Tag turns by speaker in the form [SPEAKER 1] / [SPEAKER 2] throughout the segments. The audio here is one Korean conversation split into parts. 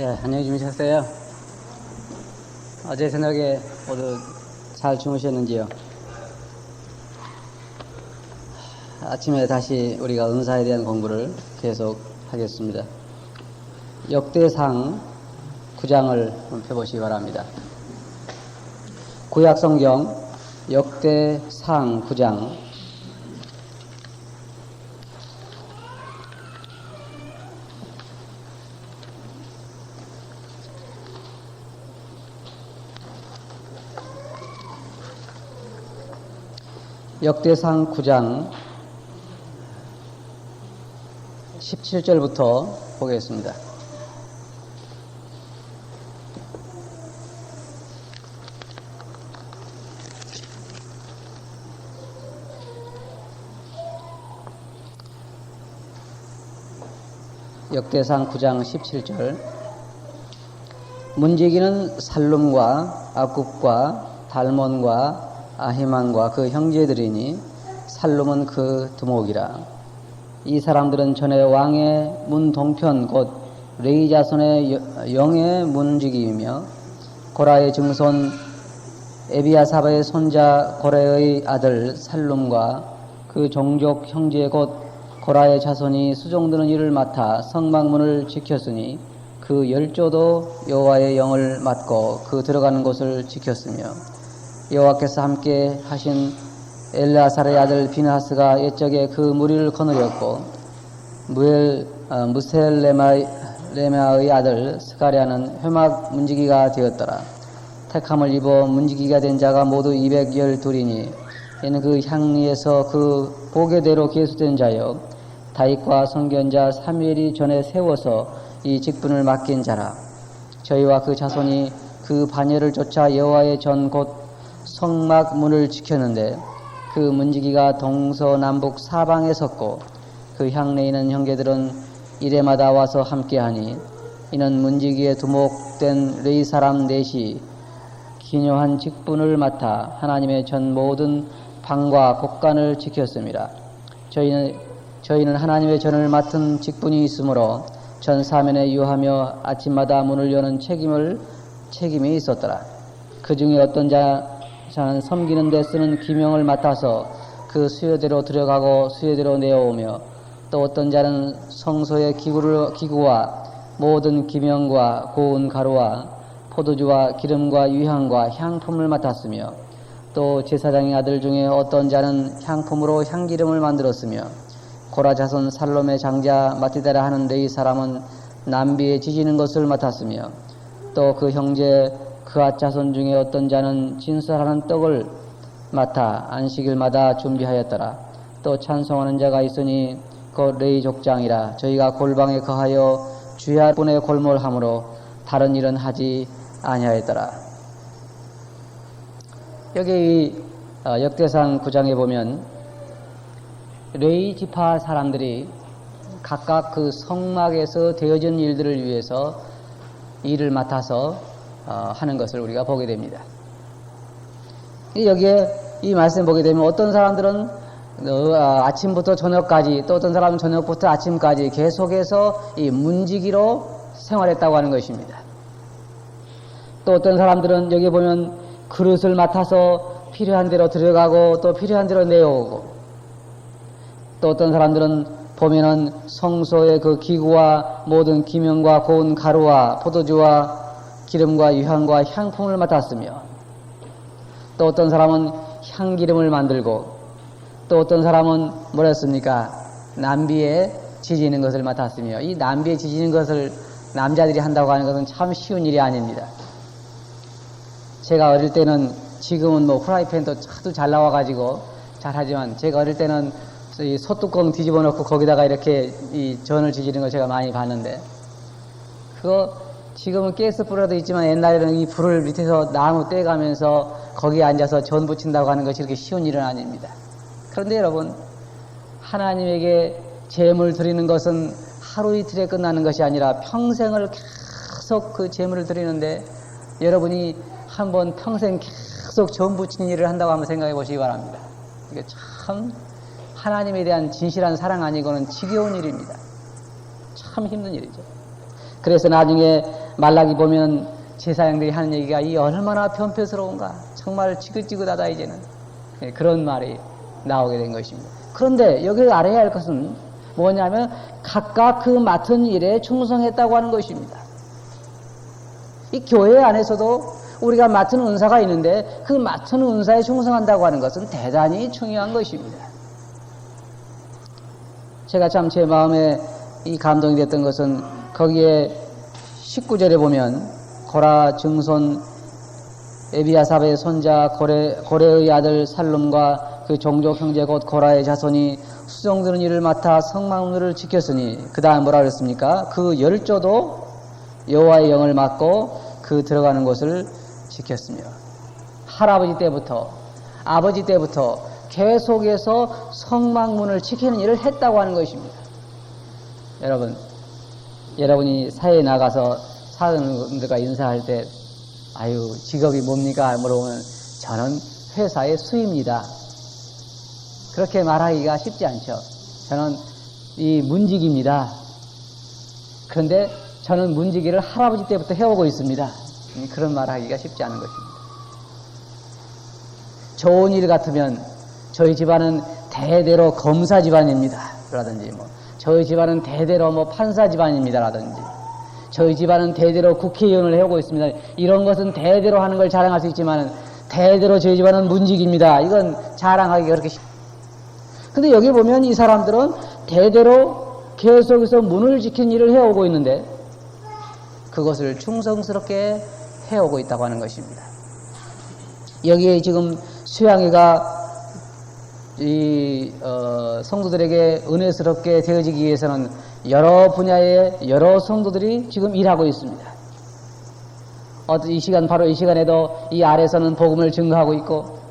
[SPEAKER 1] 예, 안녕히 주무셨어요? 어제 저녁에 모두 잘 주무셨는지요? 아침에 다시 우리가 은사에 대한 공부를 계속 하겠습니다. 역대상 9장을 펴보시기 바랍니다. 구약성경 역대상 9장 역대상 9장 17절부터 보겠습니다. 역대상 9장 17절. 문지기는 살룸과 악굽과 달몬과 아히만과 그 형제들이니 살룸은 그 두목이라. 이 사람들은 전에 왕의 문 동편 곧 레위 자손의 영의 문지기이며 고라의 증손 에비아사바의 손자 고레의 아들 살룸과 그 종족 형제 곧 고라의 자손이 수종드는 일을 맡아 성막문을 지켰으니 그 열조도 여호와의 영을 맡고 그 들어가는 곳을 지켰으며 여호와께서 함께 하신 엘르아살의 아들 비느하스가 옛적에 그 무리를 거느렸고 무셀레마의 아들 스가랴는 회막 문지기가 되었더라. 택함을 입어 문지기가 된 자가 모두 212이니 이는 그 향리에서 그 보게대로 계수된 자요 다윗과 선견자 사무엘이 전에 세워서 이 직분을 맡긴 자라. 저희와 그 자손이 그 반열을 쫓아 여호와의 전 곧 성막 문을 지켰는데 그 문지기가 동서남북 사방에 섰고 그 향내에 있는 형제들은 이래마다 와서 함께하니 이는 문지기의 두목된 레위 사람 넷이 기묘한 직분을 맡아 하나님의 전 모든 방과 곳간을 지켰습니다. 저희는 하나님의 전을 맡은 직분이 있으므로 전 사면에 유하며 아침마다 문을 여는 책임이 있었더라. 그 중에 어떤 자는 섬기는 데 쓰는 기명을 맡아서 그 수요대로 들어가고 수요대로 내어오며 또 어떤 자는 성소의 기구와 모든 기명과 고운 가루와 포도주와 기름과 유향과 향품을 맡았으며 또 제사장의 아들 중에 어떤 자는 향품으로 향기름을 만들었으며 고라 자손 살롬의 장자 마티다라 하는 레위 사람은 남비에 지지는 것을 맡았으며 또 그 형제 그앗 자손 중에 어떤 자는 진설하는 떡을 맡아 안식일마다 준비하였더라. 또 찬송하는 자가 있으니 그 레위 족장이라. 저희가 골방에 거하여 주야 분에 골몰함으로 다른 일은 하지 아니하였더라. 여기 이 역대상 9장에 보면 레위 지파 사람들이 각각 그 성막에서 되어진 일들을 위해서 일을 맡아서 하는 것을 우리가 보게 됩니다. 여기에 이 말씀 보게 되면 어떤 사람들은 아침부터 저녁까지 또 어떤 사람은 저녁부터 아침까지 계속해서 이 문지기로 생활했다고 하는 것입니다. 또 어떤 사람들은 여기 보면 그릇을 맡아서 필요한 대로 들어가고 또 필요한 대로 내어오고 또 어떤 사람들은 보면은 성소의 그 기구와 모든 기명과 고운 가루와 포도주와 기름과 유향과 향품을 맡았으며 또 어떤 사람은 향기름을 만들고 또 어떤 사람은 뭐랬습니까? 남비에 지지는 것을 맡았으며 이 남비에 지지는 것을 남자들이 한다고 하는 것은 참 쉬운 일이 아닙니다. 제가 어릴 때는 지금은 뭐 프라이팬도 하도 잘 나와가지고 잘하지만 제가 어릴 때는 이 소뚜껑 뒤집어 놓고 거기다가 이렇게 이 전을 지지는 걸 제가 많이 봤는데 그거 지금은 가스불에도 있지만 옛날에는 이 불을 밑에서 나무 떼가면서 거기에 앉아서 전 부친다고 하는 것이 이렇게 쉬운 일은 아닙니다. 그런데 여러분 하나님에게 제물 드리는 것은 하루 이틀에 끝나는 것이 아니라 평생을 계속 그 제물을 드리는데 여러분이 한번 평생 계속 전 부치는 일을 한다고 한번 생각해 보시기 바랍니다. 이게 참 하나님에 대한 진실한 사랑 아니고는 지겨운 일입니다. 참 힘든 일이죠. 그래서 나중에 말라기 보면 제사장들이 하는 얘기가 이 얼마나 변폐스러운가. 정말 지긋지긋하다 이제는. 그런 말이 나오게 된 것입니다. 그런데 여기 알아야 할 것은 뭐냐면 각각 그 맡은 일에 충성했다고 하는 것입니다. 이 교회 안에서도 우리가 맡은 은사가 있는데 그 맡은 은사에 충성한다고 하는 것은 대단히 중요한 것입니다. 제가 참 제 마음에 이 감동이 됐던 것은 거기에 19절에 보면 고라 증손 에비아삽의 손자 고레의 아들 살룸과 그 종족 형제 곧 고라의 자손이 수종드는 일을 맡아 성막문을 지켰으니 그 다음 뭐라 그랬습니까? 그 열조도 여호와의 영을 맡고 그 들어가는 곳을 지켰으며 할아버지 때부터 아버지 때부터 계속해서 성막문을 지키는 일을 했다고 하는 것입니다. 여러분이 사회에 나가서 사람들과 인사할 때 아유 직업이 뭡니까? 물어보면 저는 회사의 수입니다. 그렇게 말하기가 쉽지 않죠. 저는 이 문직입니다. 그런데 저는 문지기를 할아버지 때부터 해오고 있습니다. 그런 말하기가 쉽지 않은 것입니다. 좋은 일 같으면 저희 집안은 대대로 검사 집안입니다. 라든지 저희 집안은 대대로 판사 집안입니다. 라든지 저희 집안은 대대로 국회의원을 해오고 있습니다. 이런 것은 대대로 하는 걸 자랑할 수 있지만 대대로 저희 집안은 문직입니다. 이건 자랑하기가 그렇게 근데 여기 보면 이 사람들은 대대로 계속해서 문을 지킨 일을 해오고 있는데 그것을 충성스럽게 해오고 있다고 하는 것입니다. 여기에 지금 수양회가 성도들에게 은혜스럽게 되어지기 위해서는 여러 분야의 여러 성도들이 지금 일하고 있습니다. 바로 이 시간에도 이 아래서는 복음을 증거하고 있고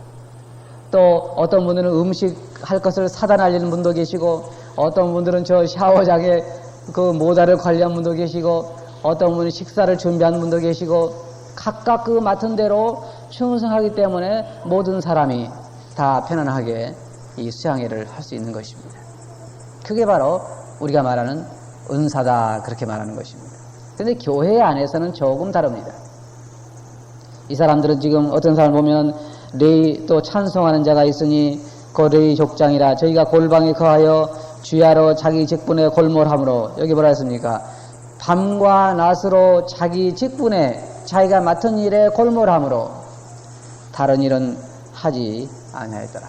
[SPEAKER 1] 또 어떤 분들은 음식 할 것을 사다 날리는 분도 계시고 어떤 분들은 저 샤워장에 그 모다를 관리한 분도 계시고 어떤 분은 식사를 준비하는 분도 계시고 각각 그 맡은 대로 충성하기 때문에 모든 사람이 다 편안하게 이 수양회를 할 수 있는 것입니다. 그게 바로 우리가 말하는 은사다 그렇게 말하는 것입니다. 그런데 교회 안에서는 조금 다릅니다. 이 사람들은 지금 어떤 사람을 보면 레이 또 찬송하는 자가 있으니 그 레이 족장이라 저희가 골방에 거하여 주야로 자기 직분에 골몰함으로 여기 뭐라 했습니까? 밤과 낮으로 자기 직분에 자기가 맡은 일에 골몰함으로 다른 일은 하지 아니하였더라.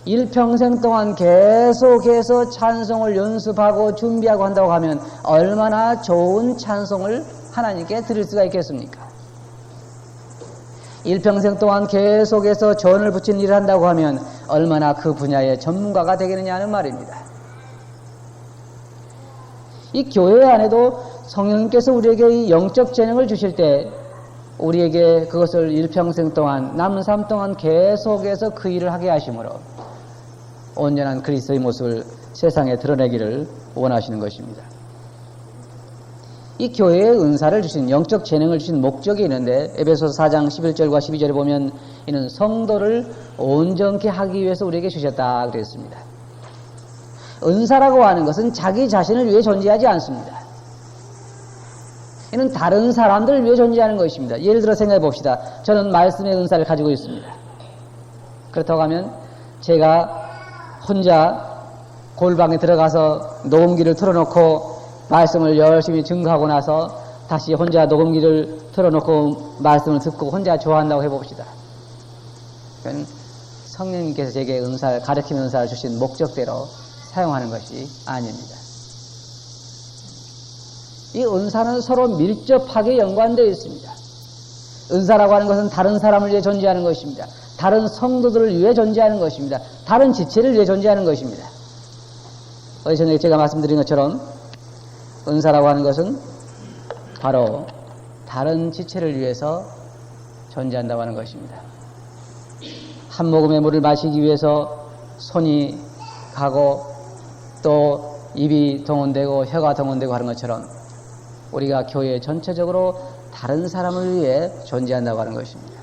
[SPEAKER 1] 일평생 동안 계속해서 찬송을 연습하고 준비하고 한다고 하면 얼마나 좋은 찬송을 하나님께 드릴 수가 있겠습니까? 일평생 동안 계속해서 전을 붙이는 일을 한다고 하면 얼마나 그 분야의 전문가가 되겠느냐 하는 말입니다. 이 교회 안에도 성령님께서 우리에게 이 영적 재능을 주실 때 우리에게 그것을 일평생 동안 남은 삶 동안 계속해서 그 일을 하게 하심으로 온전한 그리스도의 모습을 세상에 드러내기를 원하시는 것입니다. 이 교회에 은사를 주신 영적 재능을 주신 목적이 있는데 에베소서 4장 11절과 12절에 보면 이는 성도를 온전케 하기 위해서 우리에게 주셨다 그랬습니다. 은사라고 하는 것은 자기 자신을 위해 존재하지 않습니다. 이는 다른 사람들을 위해 존재하는 것입니다. 예를 들어 생각해 봅시다. 저는 말씀의 은사를 가지고 있습니다. 그렇다고 하면 제가 혼자 골방에 들어가서 녹음기를 틀어놓고 말씀을 열심히 증거하고 나서 다시 혼자 녹음기를 틀어놓고 말씀을 듣고 혼자 좋아한다고 해봅시다. 그건 성령님께서 제게 은사를 가르치는 은사를 주신 목적대로 사용하는 것이 아닙니다. 이 은사는 서로 밀접하게 연관되어 있습니다. 은사라고 하는 것은 다른 사람을 위해 존재하는 것입니다. 다른 성도들을 위해 존재하는 것입니다. 다른 지체를 위해 존재하는 것입니다. 어제 저녁에 제가 말씀드린 것처럼 은사라고 하는 것은 바로 다른 지체를 위해서 존재한다고 하는 것입니다. 한 모금의 물을 마시기 위해서 손이 가고 또 입이 동원되고 혀가 동원되고 하는 것처럼 우리가 교회 전체적으로 다른 사람을 위해 존재한다고 하는 것입니다.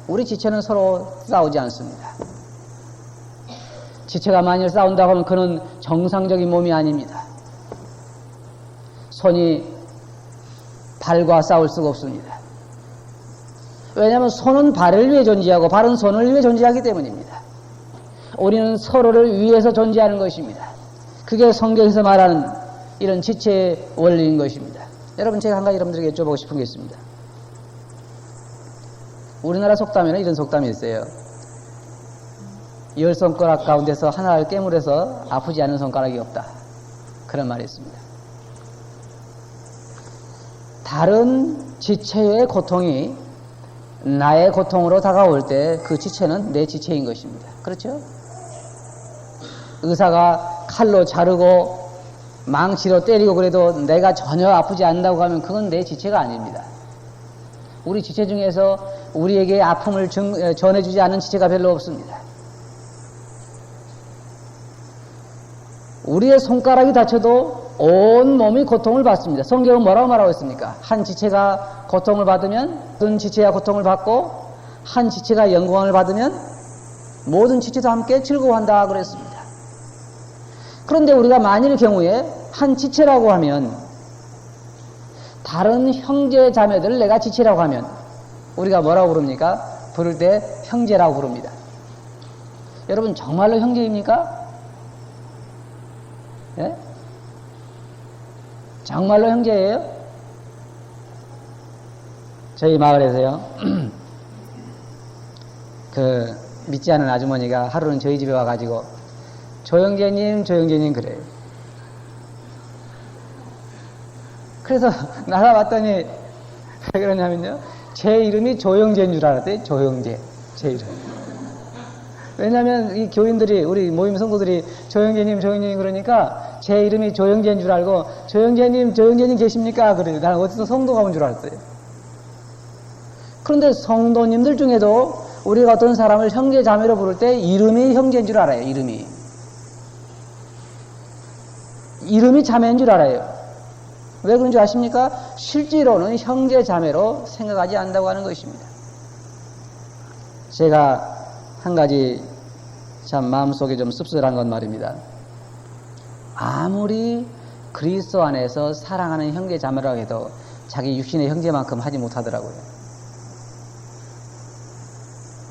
[SPEAKER 1] 우리 지체는 서로 싸우지 않습니다. 지체가 만일 싸운다고 하면 그는 정상적인 몸이 아닙니다. 손이 발과 싸울 수가 없습니다. 왜냐하면 손은 발을 위해 존재하고 발은 손을 위해 존재하기 때문입니다. 우리는 서로를 위해서 존재하는 것입니다. 그게 성경에서 말하는 이런 지체의 원리인 것입니다. 여러분, 제가 한 가지 여러분들에게 여쭤보고 싶은 게 있습니다. 우리나라 속담에는 이런 속담이 있어요. 10손가락 가운데서 하나를 깨물어서 아프지 않은 손가락이 없다. 그런 말이 있습니다. 다른 지체의 고통이 나의 고통으로 다가올 때 그 지체는 내 지체인 것입니다. 그렇죠? 의사가 칼로 자르고 망치로 때리고 그래도 내가 전혀 아프지 않는다고 하면 그건 내 지체가 아닙니다. 우리 지체 중에서 우리에게 아픔을 전해주지 않는 지체가 별로 없습니다. 우리의 손가락이 다쳐도 온 몸이 고통을 받습니다. 성경은 뭐라고 말하고 있습니까? 한 지체가 고통을 받으면 모든 지체가 고통을 받고 한 지체가 영광을 받으면 모든 지체도 함께 즐거워한다 그랬습니다. 그런데 우리가 만일 경우에 한 지체라고 하면 다른 형제 자매들을 내가 지체라고 하면 우리가 뭐라고 부릅니까? 부를 때 형제라고 부릅니다. 여러분, 정말로 형제입니까? 예? 정말로 형제예요? 저희 마을에서요, 믿지 않은 아주머니가 하루는 저희 집에 와가지고, 조영재님 그래요. 그래서 나가봤더니, 왜 그러냐면요, 제 이름이 조영재인 줄 알았대요. 조영재. 제 이름. 왜냐면 이 교인들이, 우리 모임 성도들이 조영재님 그러니까 제 이름이 조영재인 줄 알고 조영재님 계십니까? 그래요. 나는 어디서 성도가 온 줄 알았어요. 그런데 성도님들 중에도 우리가 어떤 사람을 형제 자매로 부를 때 이름이 형제인 줄 알아요. 이름이 자매인 줄 알아요. 왜 그런 줄 아십니까? 실제로는 형제 자매로 생각하지 않는다고 하는 것입니다. 제가 한 가지 참 마음속에 좀 씁쓸한 건 말입니다. 아무리 그리스도 안에서 사랑하는 형제 자매라고 해도 자기 육신의 형제만큼 하지 못하더라고요.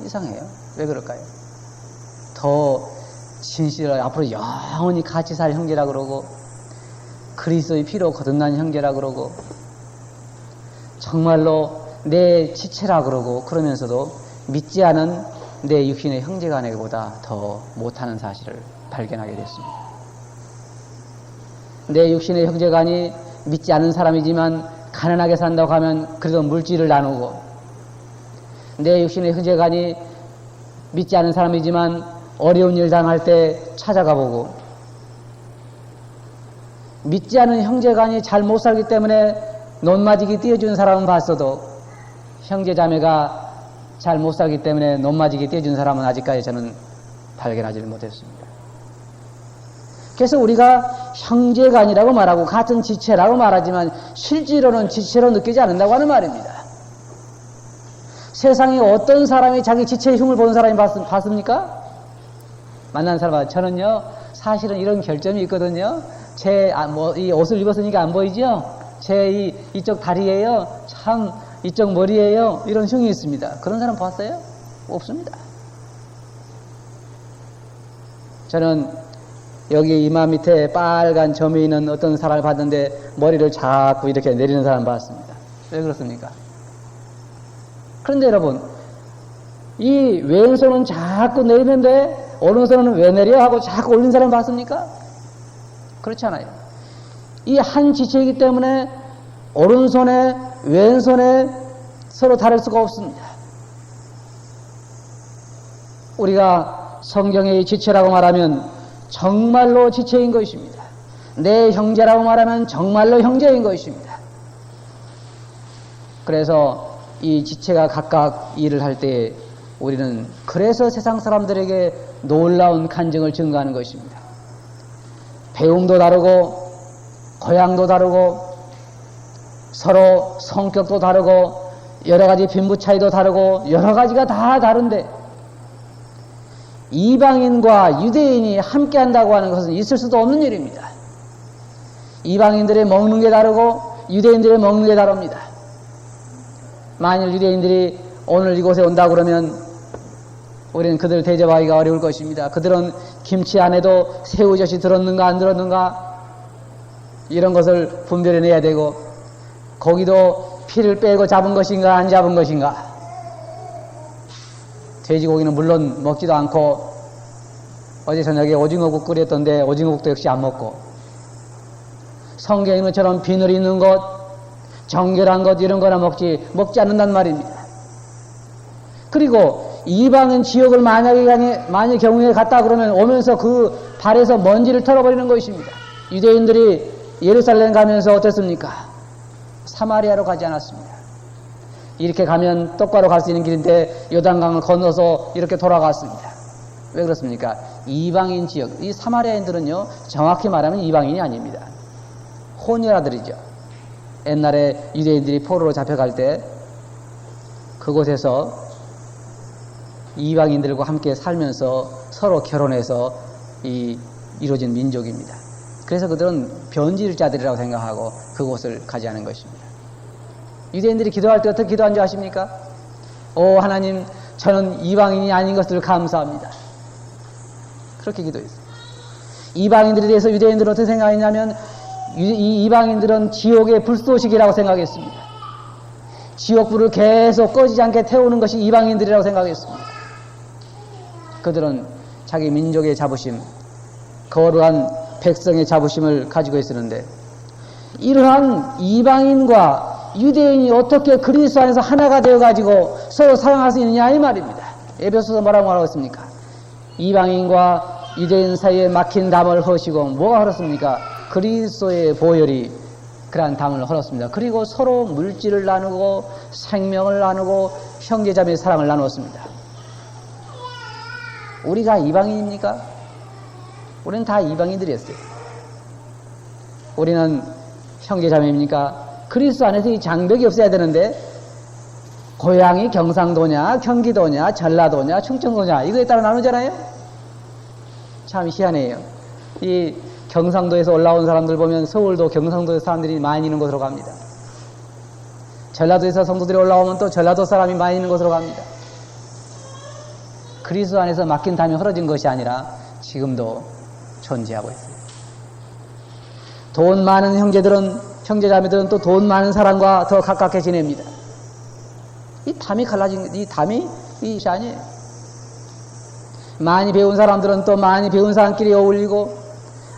[SPEAKER 1] 이상해요. 왜 그럴까요? 더 진실하게 앞으로 영원히 같이 살 형제라 그러고 그리스도의 피로 거듭난 형제라 그러고 정말로 내 지체라 그러고 그러면서도 믿지 않은 내 육신의 형제간에보다 더 못하는 사실을 발견하게 됐습니다. 내 육신의 형제간이 믿지 않는 사람이지만 가난하게 산다고 하면 그래도 물질을 나누고, 내 육신의 형제간이 믿지 않는 사람이지만 어려운 일 당할 때 찾아가 보고, 믿지 않은 형제간이 잘 못 살기 때문에 논마지기 띄워주는 사람은 봤어도 형제자매가 잘 못 살기 때문에 논마지기 띄워준 사람은 아직까지 저는 발견하지 못했습니다. 그래서 우리가 형제간이라고 말하고 같은 지체라고 말하지만 실제로는 지체로 느끼지 않는다고 하는 말입니다. 세상에 어떤 사람이 자기 지체의 흉을 보는 사람이 봤습니까? 만난 사람은 저는요 사실은 이런 결점이 있거든요. 이 옷을 입었으니까 안 보이죠? 이쪽 다리에요. 참 이쪽 머리에요. 이런 흉이 있습니다. 그런 사람 봤어요? 없습니다. 저는 여기 이마 밑에 빨간 점이 있는 어떤 사람을 봤는데 머리를 자꾸 이렇게 내리는 사람 봤습니다. 왜 그렇습니까? 그런데 여러분, 이 왼손은 자꾸 내리는데 오른손은 왜 내려 하고 자꾸 올린 사람 봤습니까? 그렇지 않아요. 이 한 지체이기 때문에 오른손에 왼손에 서로 다를 수가 없습니다. 우리가 성경의 지체라고 말하면 정말로 지체인 것입니다. 내 형제라고 말하면 정말로 형제인 것입니다. 그래서 이 지체가 각각 일을 할 때 우리는 그래서 세상 사람들에게 놀라운 간증을 증거하는 것입니다. 배움도 다르고 고향도 다르고 서로 성격도 다르고 여러 가지 빈부 차이도 다르고 여러 가지가 다 다른데 이방인과 유대인이 함께 한다고 하는 것은 있을 수도 없는 일입니다. 이방인들이 먹는 게 다르고 유대인들이 먹는 게 다릅니다. 만일 유대인들이 오늘 이곳에 온다 그러면 우리는 그들을 대접하기가 어려울 것입니다. 그들은 김치 안에도 새우젓이 들었는가 안 들었는가 이런 것을 분별해내야 되고, 고기도 피를 빼고 잡은 것인가 안 잡은 것인가, 돼지고기는 물론 먹지도 않고 어제 저녁에 오징어국 끓였던데 오징어국도 역시 안 먹고, 성경에 있는 것처럼 비늘 있는 것, 정결한 것 이런 거나 먹지 않는단 말입니다. 그리고 이방인 지역을 만약 경우에 갔다 그러면 오면서 그 발에서 먼지를 털어버리는 것입니다. 유대인들이 예루살렘 가면서 어땠습니까? 사마리아로 가지 않았습니다. 이렇게 가면 똑바로 갈 수 있는 길인데 요단강을 건너서 이렇게 돌아갔습니다. 왜 그렇습니까? 이방인 지역, 이 사마리아인들은요, 정확히 말하면 이방인이 아닙니다. 혼혈아들이죠. 옛날에 유대인들이 포로로 잡혀갈 때 그곳에서 이방인들과 함께 살면서 서로 결혼해서 이루어진 민족입니다. 그래서 그들은 변질자들이라고 생각하고 그곳을 가지 않은 것입니다. 유대인들이 기도할 때 어떻게 기도한 줄 아십니까? 오 하나님, 저는 이방인이 아닌 것을 감사합니다. 그렇게 기도했어요. 이방인들에 대해서 유대인들은 어떻게 생각했냐면, 이 이방인들은 지옥의 불쏘시개라고 생각했습니다. 지옥불을 계속 꺼지지 않게 태우는 것이 이방인들이라고 생각했습니다. 그들은 자기 민족의 자부심, 거룩한 백성의 자부심을 가지고 있었는데, 이러한 이방인과 유대인이 어떻게 그리스도 안에서 하나가 되어가지고 서로 사랑할 수 있느냐 이 말입니다. 에베소서 뭐라고 말하고 있습니까? 이방인과 유대인 사이에 막힌 담을 허시고, 뭐가 흘렀습니까? 그리스도의 보혈이 그러한 담을 흘렀습니다. 그리고 서로 물질을 나누고 생명을 나누고 형제자매의 사랑을 나누었습니다. 우리가 이방인입니까? 우리는 다 이방인들이었어요. 우리는 형제자매입니까? 그리스도 안에서 이 장벽이 없어야 되는데, 고향이 경상도냐 경기도냐 전라도냐 충청도냐 이거에 따라 나누잖아요. 참 희한해요. 이 경상도에서 올라온 사람들 보면 서울도 경상도의 사람들이 많이 있는 곳으로 갑니다. 전라도에서 성도들이 올라오면 또 전라도 사람이 많이 있는 곳으로 갑니다. 그리스도 안에서 막힌 담이 흐려진 것이 아니라 지금도 존재하고 있어요. 돈 많은 형제자매들은 또 돈 많은 사람과 더 가깝게 지냅니다. 이 담이 갈라진, 이 담이 이것이 아니에요. 많이 배운 사람들은 또 많이 배운 사람끼리 어울리고,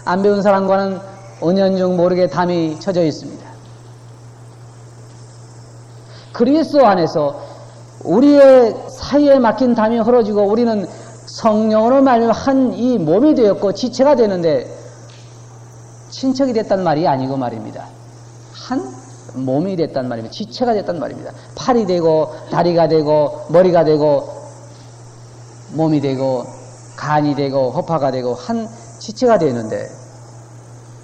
[SPEAKER 1] 안 배운 사람과는 은연중 모르게 담이 쳐져 있습니다. 그리스도 안에서 우리의 사이에 막힌 담이 흐러지고 우리는 성령으로 말미암아 한 이 몸이 되었고 지체가 되는데, 친척이 됐단 말이 아니고 말입니다. 한 몸이 됐단 말입니다. 지체가 됐단 말입니다. 팔이 되고 다리가 되고 머리가 되고 몸이 되고 간이 되고 허파가 되고 한 지체가 되는데,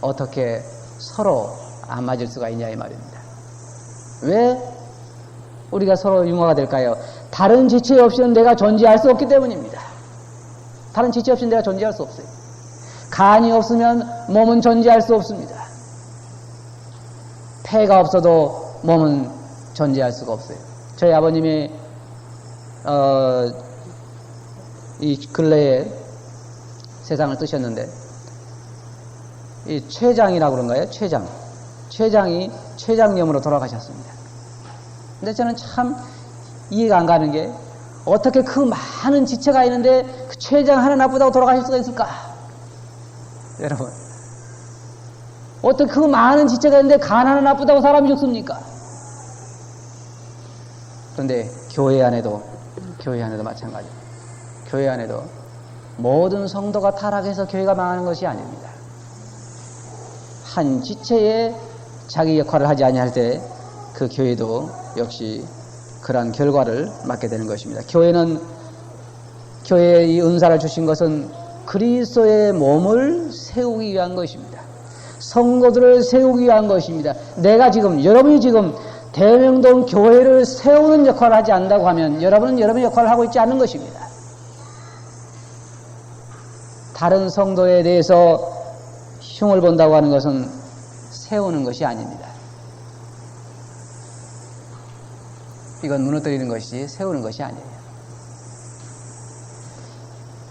[SPEAKER 1] 어떻게 서로 안 맞을 수가 있냐 이 말입니다. 왜 우리가 서로 융화가 될까요? 다른 지체 없이는 내가 존재할 수 없기 때문입니다. 다른 지체 없이는 내가 존재할 수 없어요. 간이 없으면 몸은 존재할 수 없습니다. 폐가 없어도 몸은 존재할 수가 없어요. 저희 아버님이 이 근래에 세상을 뜨셨는데, 이 췌장이라고 그런가요? 췌장이 췌장염으로 돌아가셨습니다. 근데 저는 참 이해가 안 가는 게, 어떻게 그 많은 지체가 있는데 그 췌장 하나 나쁘다고 돌아가실 수가 있을까? 여러분, 어떻게 그 많은 지체가 있는데 간 하나 나쁘다고 사람이 죽습니까? 그런데 교회 안에도 마찬가지입니다. 교회 안에도 모든 성도가 타락해서 교회가 망하는 것이 아닙니다. 한 지체에 자기 역할을 하지 아니할 때 그 교회도 역시 그러한 결과를 맞게 되는 것입니다. 교회에 이 은사를 주신 것은 그리스도의 몸을 세우기 위한 것입니다. 성도들을 세우기 위한 것입니다. 여러분이 지금 대명동 교회를 세우는 역할을 하지 않는다고 하면 여러분은 여러분의 역할을 하고 있지 않는 것입니다. 다른 성도에 대해서 흉을 본다고 하는 것은 세우는 것이 아닙니다. 이건 무너뜨리는 것이지 세우는 것이 아니에요.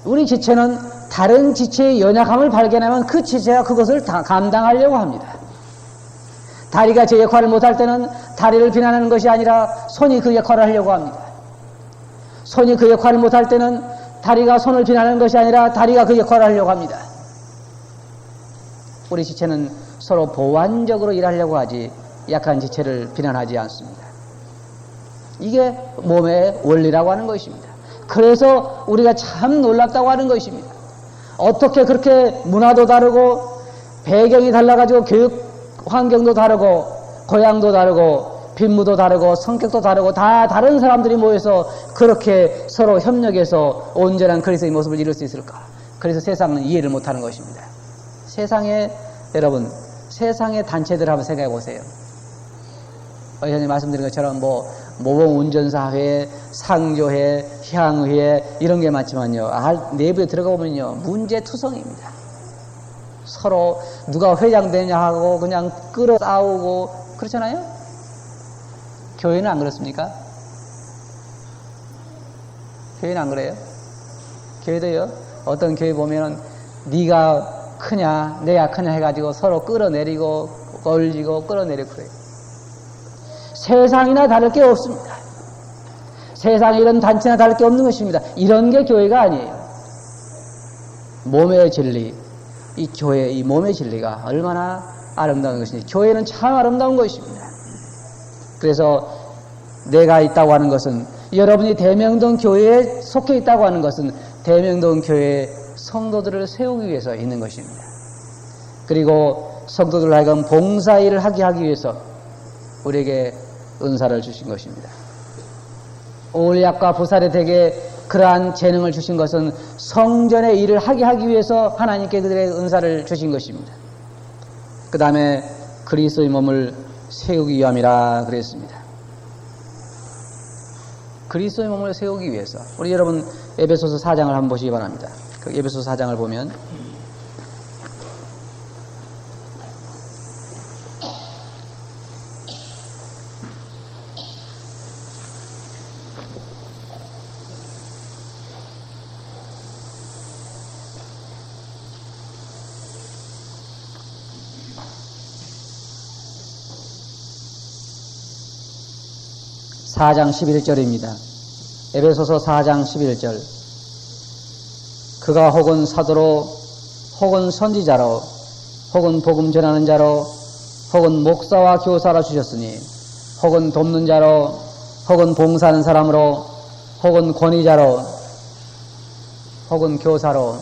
[SPEAKER 1] 우리 지체는 다른 지체의 연약함을 발견하면 그 지체가 그것을 감당하려고 합니다. 다리가 제 역할을 못할 때는 다리를 비난하는 것이 아니라 손이 그 역할을 하려고 합니다. 손이 그 역할을 못할 때는 다리가 손을 비난하는 것이 아니라 다리가 그 역할을 하려고 합니다. 우리 지체는 서로 보완적으로 일하려고 하지 약한 지체를 비난하지 않습니다. 이게 몸의 원리라고 하는 것입니다. 그래서 우리가 참 놀랍다고 하는 것입니다. 어떻게 그렇게 문화도 다르고 배경이 달라가지고 교육 환경도 다르고 고향도 다르고 빈무도 다르고 성격도 다르고 다 다른 사람들이 모여서 그렇게 서로 협력해서 온전한 그리스도의 모습을 이룰 수 있을까? 그래서 세상은 이해를 못하는 것입니다. 세상에 여러분 세상의 단체들 한번 생각해 보세요. 전에 말씀드린 것처럼 모범운전사회, 상조회, 향회 이런 게 많지만요. 내부에 들어가 보면요. 문제투성입니다. 서로 누가 회장 되냐 하고 그냥 끌어 싸우고 그렇잖아요. 교회는 안 그렇습니까? 교회는 안 그래요? 교회도요. 어떤 교회 보면은 네가 크냐 내가 크냐 해가지고 서로 끌어내리고 걸리고 끌어내리고 그래요. 세상이나 다를 게 없습니다. 세상에 이런 단체나 다를 게 없는 것입니다. 이런 게 교회가 아니에요. 몸의 진리, 이 교회, 이 몸의 진리가 얼마나 아름다운 것인지. 교회는 참 아름다운 것입니다. 그래서 내가 있다고 하는 것은, 여러분이 대명동 교회에 속해 있다고 하는 것은 대명동 교회의 성도들을 세우기 위해서 있는 것입니다. 그리고 성도들 하여금 봉사일을 하기 위해서 우리에게 은사를 주신 것입니다. 올약과 부살에 대게 그러한 재능을 주신 것은 성전의 일을 하기 위해서 하나님께 그들의 은사를 주신 것입니다. 그 다음에 그리스도의 몸을 세우기 위함이라 그랬습니다. 그리스도의 몸을 세우기 위해서. 우리 여러분 에베소서 4장을 한번 보시기 바랍니다. 그 에베소서 4장을 보면 (4장 11절입니다) 에베소서 4장 11절. 그가 혹은 사도로 혹은 선지자로 혹은 복음 전하는 자로 혹은 목사와 교사로 주셨으니 혹은 돕는 자로 혹은 봉사하는 사람으로 혹은 권위자로 혹은 교사로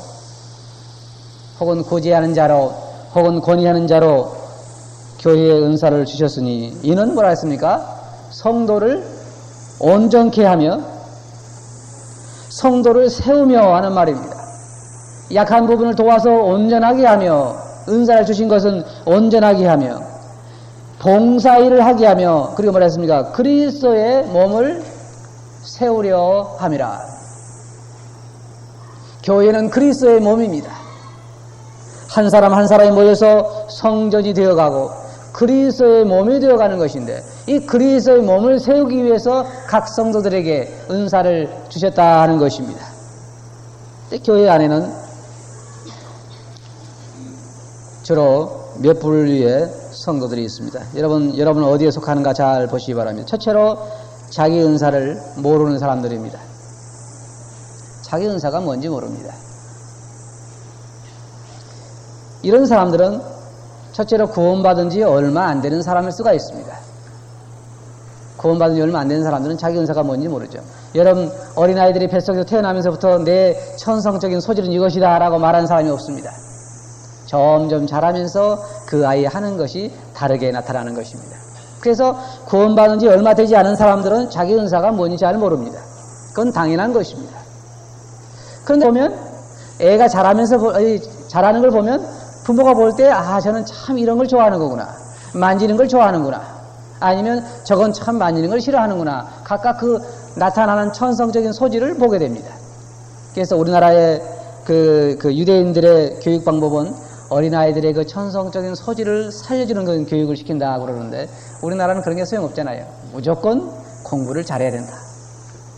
[SPEAKER 1] 혹은 구제하는 자로 혹은 권위하는 자로 교회의 은사를 주셨으니, 이는 뭐라 했습니까? 성도를 온전케 하며 성도를 세우며 하는 말입니다. 약한 부분을 도와서 온전하게 하며, 은사를 주신 것은 온전하게 하며 봉사일을 하게 하며, 그리고 뭐라 했습니까? 그리스도의 몸을 세우려 함이라. 교회는 그리스도의 몸입니다. 한 사람 한 사람이 모여서 성전이 되어가고 그리스도의 몸이 되어가는 것인데, 이 그리스도의 몸을 세우기 위해서 각 성도들에게 은사를 주셨다 하는 것입니다. 교회 안에는 주로 몇 부류의 성도들이 있습니다. 여러분 어디에 속하는가 잘 보시기 바랍니다. 첫째로 자기 은사를 모르는 사람들입니다. 자기 은사가 뭔지 모릅니다. 이런 사람들은 첫째로 구원받은 지 얼마 안 되는 사람일 수가 있습니다. 구원받은 지 얼마 안 되는 사람들은 자기 은사가 뭔지 모르죠. 여러분 어린아이들이 뱃속에서 태어나면서부터 내 천성적인 소질은 이것이다 라고 말하는 사람이 없습니다. 점점 자라면서 그 아이 하는 것이 다르게 나타나는 것입니다. 그래서 구원받은 지 얼마 되지 않은 사람들은 자기 은사가 뭔지 잘 모릅니다. 그건 당연한 것입니다. 그런데 보면 애가 자라는 걸 보면 부모가 볼 때, 저는 참 이런 걸 좋아하는 거구나, 만지는 걸 좋아하는구나, 아니면 저건 참 만지는 걸 싫어하는구나, 각각 그 나타나는 천성적인 소질을 보게 됩니다. 그래서 우리나라의 그 유대인들의 교육 방법은 어린아이들의 그 천성적인 소질을 살려주는 그런 교육을 시킨다 그러는데 우리나라는 그런 게 소용없잖아요. 무조건 공부를 잘해야 된다.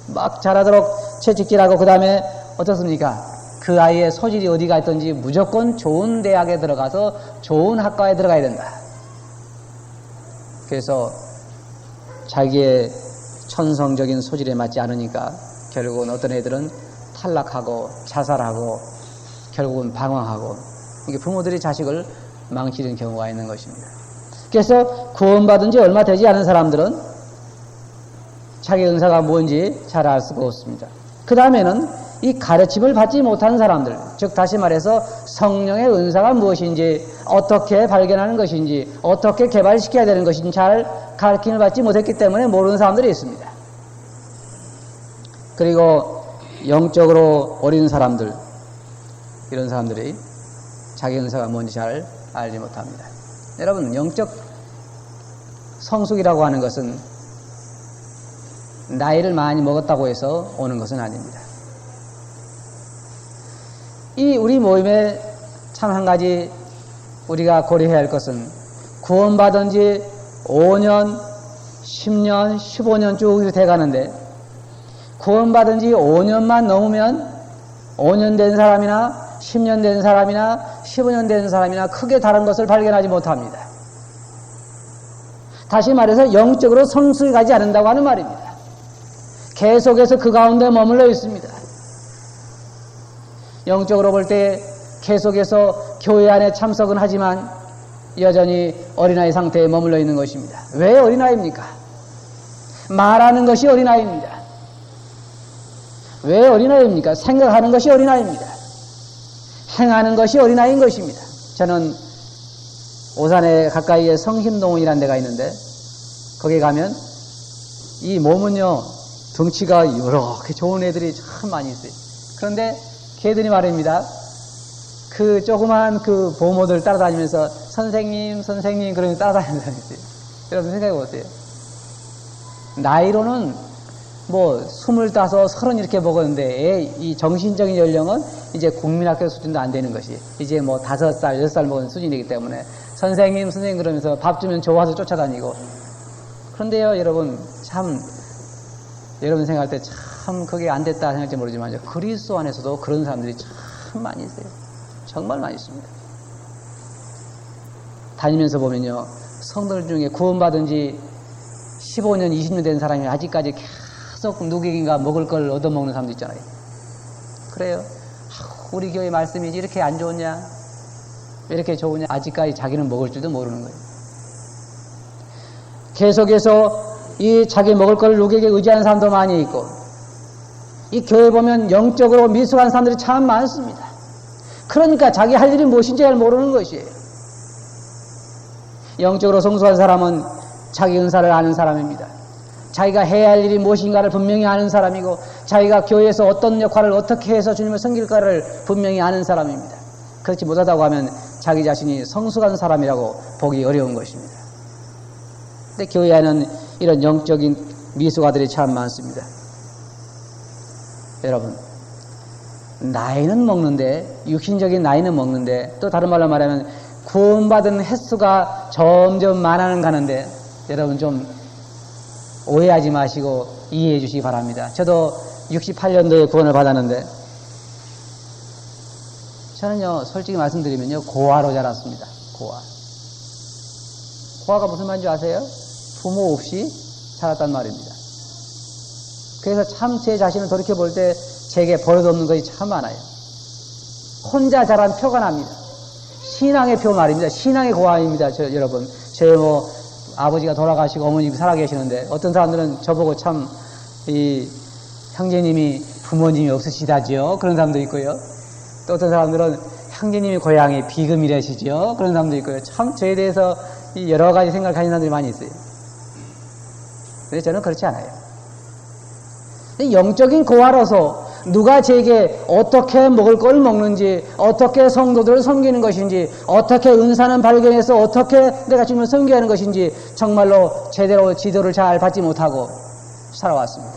[SPEAKER 1] 막 잘하도록 채찍질하고 그 다음에 어떻습니까? 그 아이의 소질이 어디가 있든지 무조건 좋은 대학에 들어가서 좋은 학과에 들어가야 된다. 그래서 자기의 천성적인 소질에 맞지 않으니까 결국은 어떤 애들은 탈락하고 자살하고 결국은 방황하고 이게 부모들이 자식을 망치는 경우가 있는 것입니다. 그래서 구원받은 지 얼마 되지 않은 사람들은 자기 은사가 뭔지 잘 알 수가 없습니다. 그 다음에는 이 가르침을 받지 못한 사람들, 즉 다시 말해서 성령의 은사가 무엇인지, 어떻게 발견하는 것인지, 어떻게 개발시켜야 되는 것인지 잘 가르침을 받지 못했기 때문에 모르는 사람들이 있습니다. 그리고 영적으로 어린 사람들, 이런 사람들이 자기 은사가 뭔지 잘 알지 못합니다. 여러분, 영적 성숙이라고 하는 것은 나이를 많이 먹었다고 해서 오는 것은 아닙니다. 이 우리 모임에 참 한 가지 우리가 고려해야 할 것은 구원받은 지 5년, 10년, 15년 쭉 돼가는데 구원받은 지 5년만 넘으면 5년 된 사람이나 10년 된 사람이나 15년 된 사람이나 크게 다른 것을 발견하지 못합니다. 다시 말해서 영적으로 성숙해 가지 않는다고 하는 말입니다. 계속해서 그 가운데 머물러 있습니다. 영적으로 볼 때 계속해서 교회 안에 참석은 하지만 여전히 어린아이 상태에 머물러 있는 것입니다. 왜 어린아이입니까? 말하는 것이 어린아이입니다. 왜 어린아이입니까? 생각하는 것이 어린아이입니다. 행하는 것이 어린아이인 것입니다. 저는 오산에 가까이에 성심동원이라는 데가 있는데 거기 가면 이 몸은요 덩치가 이렇게 좋은 애들이 참 많이 있어요. 그런데 걔들이 말입니다. 그 조그만 그 보모들 따라다니면서 선생님 그러면서 따라다니는 사람이 있어요. 여러분 생각해 보세요. 나이로는 뭐 25, 30 이렇게 먹었는데 이 정신적인 연령은 이제 국민학교 수준도 안 되는 것이 이제 뭐 5살, 6살 먹은 수준이기 때문에 선생님 그러면서 밥 주면 좋아서 쫓아다니고 그런데요 여러분 참 여러분 생각할 때 참 그게 안 됐다 생각할지 모르지만 그리스도 안에서도 그런 사람들이 참 많이 있어요. 정말 많이 있습니다. 다니면서 보면요 성도들 중에 구원받은 지 15년, 20년 된 사람이 아직까지 계속 누구인가 먹을 걸 얻어먹는 사람도 있잖아요. 그래요. 우리 교회 말씀이 이렇게 안 좋냐? 왜 이렇게 좋으냐? 아직까지 자기는 먹을 줄도 모르는 거예요. 계속해서 이 자기 먹을 걸 누구에게 의지하는 사람도 많이 있고 이 교회 보면 영적으로 미숙한 사람들이 참 많습니다. 그러니까 자기 할 일이 무엇인지 잘 모르는 것이에요. 영적으로 성숙한 사람은 자기 은사를 아는 사람입니다. 자기가 해야 할 일이 무엇인가를 분명히 아는 사람이고 자기가 교회에서 어떤 역할을 어떻게 해서 주님을 섬길까를 분명히 아는 사람입니다. 그렇지 못하다고 하면 자기 자신이 성숙한 사람이라고 보기 어려운 것입니다. 근데 교회 안에는 이런 영적인 미숙아들이 참 많습니다. 여러분 나이는 먹는데 육신적인 나이는 먹는데 또 다른 말로 말하면 구원받은 횟수가 점점 많아는 가는데 여러분 좀 오해하지 마시고 이해해 주시기 바랍니다. 저도 68년도에 구원을 받았는데 저는요 솔직히 말씀드리면요 고아로 자랐습니다. 고아가 무슨 말인지 아세요? 부모 없이 자랐단 말입니다. 그래서 참 제 자신을 돌이켜볼 때 제게 버릇없는 것이 참 많아요. 혼자 자란 표가 납니다. 신앙의 표 말입니다. 신앙의 고아입니다. 여러분. 제 아버지가 돌아가시고 어머님이 살아계시는데 어떤 사람들은 저보고 참 이 형제님이 부모님이 없으시다지요. 그런 사람도 있고요. 또 어떤 사람들은 형제님이 고향이 비금이라시죠. 그런 사람도 있고요. 참 저에 대해서 여러 가지 생각을 가진 사람들이 많이 있어요. 근데 저는 그렇지 않아요. 영적인 고아로서 누가 제게 어떻게 먹을 걸 먹는지 어떻게 성도들을 섬기는 것인지 어떻게 은사는 발견해서 어떻게 내가 주님을 섬겨야 하는 것인지 정말로 제대로 지도를 잘 받지 못하고 살아왔습니다.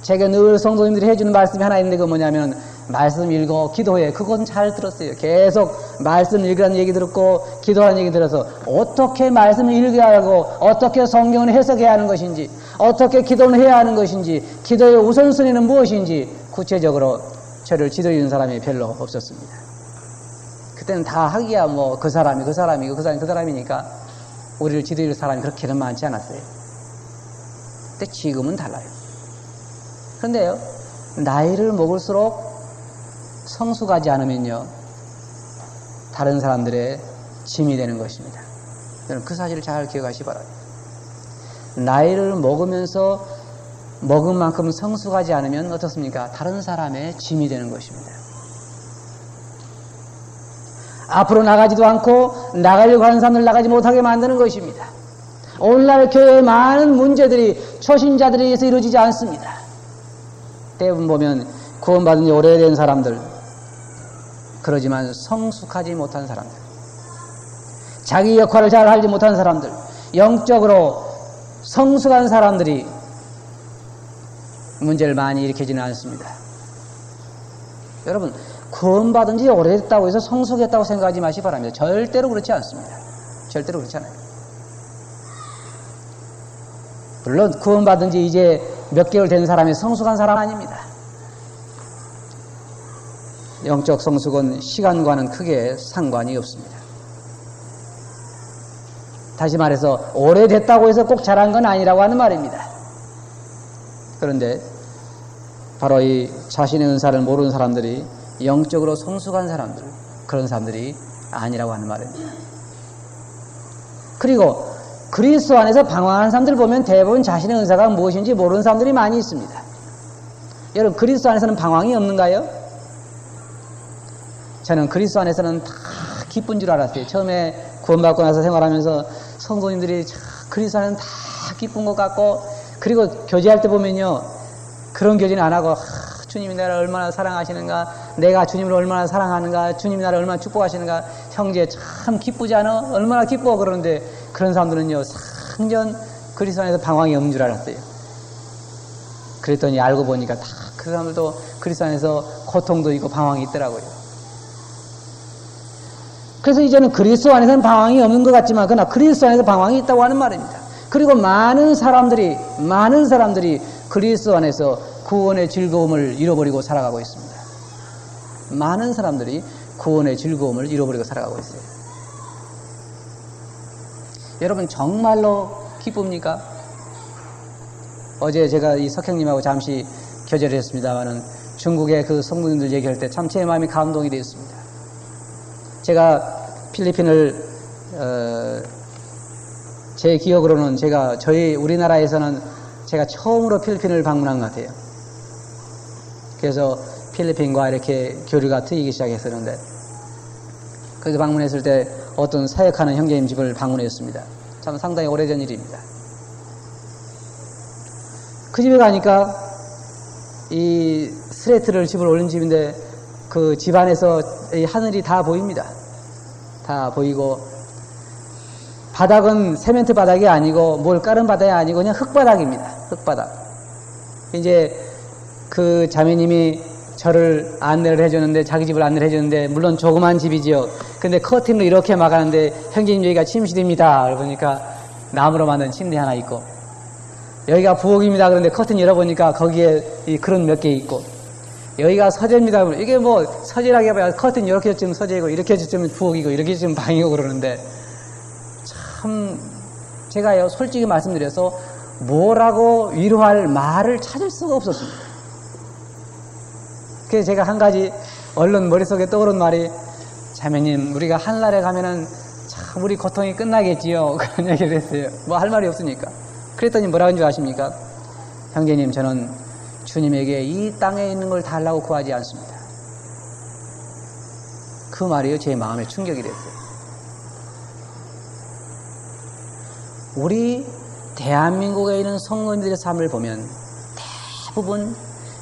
[SPEAKER 1] 제게 늘 성도님들이 해주는 말씀이 하나 있는데 그 뭐냐면 말씀 읽어 기도해. 그건 잘 들었어요. 계속 말씀 읽으라는 얘기 들었고 기도하는 얘기 들어서 어떻게 말씀을 읽어야 하고 어떻게 성경을 해석해야 하는 것인지 어떻게 기도를 해야 하는 것인지 기도의 우선순위는 무엇인지 구체적으로 저를 지도해 주는 사람이 별로 없었습니다. 그때는 다 하기야 뭐 그 사람이 그 사람이고 그 사람이 그 사람이니까 우리를 지도해 줄 사람이 그렇게는 많지 않았어요. 근데 지금은 달라요. 그런데요, 나이를 먹을수록 성숙하지 않으면요, 다른 사람들의 짐이 되는 것입니다. 여러분, 그 사실을 잘 기억하시기 바랍니다. 나이를 먹으면서 먹은 만큼 성숙하지 않으면 어떻습니까? 다른 사람의 짐이 되는 것입니다. 앞으로 나가지도 않고 나가려고 하는 사람들 나가지 못하게 만드는 것입니다. 오늘날 교회의 많은 문제들이 초신자들에 의해서 이루어지지 않습니다. 대부분 보면 구원받은 지 오래된 사람들, 그러지만 성숙하지 못한 사람들, 자기 역할을 잘 알지 못한 사람들, 영적으로 성숙한 사람들이 문제를 많이 일으키지는 않습니다. 여러분, 구원받은 지 오래됐다고 해서 성숙했다고 생각하지 마시기 바랍니다. 절대로 그렇지 않습니다. 절대로 그렇지 않아요. 물론 구원받은 지 이제 몇 개월 된 사람이 성숙한 사람 아닙니다. 영적 성숙은 시간과는 크게 상관이 없습니다. 다시 말해서 오래됐다고 해서 꼭 잘한 건 아니라고 하는 말입니다. 그런데 바로 이 자신의 은사를 모르는 사람들이 영적으로 성숙한 사람들, 그런 사람들이 아니라고 하는 말입니다. 그리고 그리스도 안에서 방황하는 사람들 보면 대부분 자신의 은사가 무엇인지 모르는 사람들이 많이 있습니다. 여러분, 그리스도 안에서는 방황이 없는가요? 저는 그리스도 안에서는 다 기쁜 줄 알았어요. 처음에 구원받고 나서 생활하면서 성도님들이 그리스도 안에는 다 기쁜 것 같고, 그리고 교제할 때 보면요, 그런 교제는 안 하고 주님이 나를 얼마나 사랑하시는가, 내가 주님을 얼마나 사랑하는가, 주님이 나를 얼마나 축복하시는가, 형제 참 기쁘지 않아? 얼마나 기뻐? 그러는데 그런 사람들은요, 상전 그리스도 안에서 방황이 없는 줄 알았어요. 그랬더니 알고 보니까 다 그 사람들도 그리스도 안에서 고통도 있고 방황이 있더라고요. 그래서 이제는 그리스도 안에서는 방황이 없는 것 같지만 그러나 그리스도 안에서 방황이 있다고 하는 말입니다. 그리고 많은 사람들이 그리스도 안에서 구원의 즐거움을 잃어버리고 살아가고 있습니다. 많은 사람들이 구원의 즐거움을 잃어버리고 살아가고 있어요. 여러분, 정말로 기쁩니까? 어제 제가 이 석형님하고 잠시 교제를 했습니다만은 중국의 그 성도님들 얘기할 때 참 제 마음이 감동이 되었습니다. 제가 필리핀을 제 기억으로는 저희 우리나라에서는 제가 처음으로 필리핀을 방문한 것 같아요. 그래서 필리핀과 이렇게 교류가 트이기 시작했었는데, 거기 방문했을 때 어떤 사역하는 형제님 집을 방문했습니다. 참 상당히 오래전 일입니다. 그 집에 가니까 이 스레트를 집을 올린 집인데 그 집 안에서 이 하늘이 다 보입니다. 다 보이고, 바닥은 세멘트 바닥이 아니고 뭘 깔은 바닥이 아니고 그냥 흙바닥입니다. 흙바닥. 이제 그 자매님이 저를 안내를 해줬는데, 자기 집을 안내를 해줬는데, 물론 조그만 집이지요. 근데 커튼으로 이렇게 막았는데, 형제님 여기가 침실입니다. 그러니까 나무로 만든 침대 하나 있고, 여기가 부엌입니다. 그런데 커튼 열어보니까 거기에 그런 몇 개 있고, 여기가 서재입니다. 이게 뭐 서재라고 해봐야 커튼 이렇게 좀 서재이고, 이렇게 좀 부엌이고, 이렇게 좀 방이고 그러는데, 참 제가요, 솔직히 말씀드려서 뭐라고 위로할 말을 찾을 수가 없었습니다. 그래서 제가 한 가지 얼른 머릿속에 떠오른 말이, 자매님, 우리가 하늘나라에 가면은 참 우리 고통이 끝나겠지요. 그런 얘기를 했어요. 뭐 할 말이 없으니까. 그랬더니 뭐라고 하는 줄 아십니까? 형제님, 저는 주님에게 이 땅에 있는 걸 달라고 구하지 않습니다. 그 말이요, 제 마음에 충격이 됐어요. 우리 대한민국에 있는 성도님들의 삶을 보면 대부분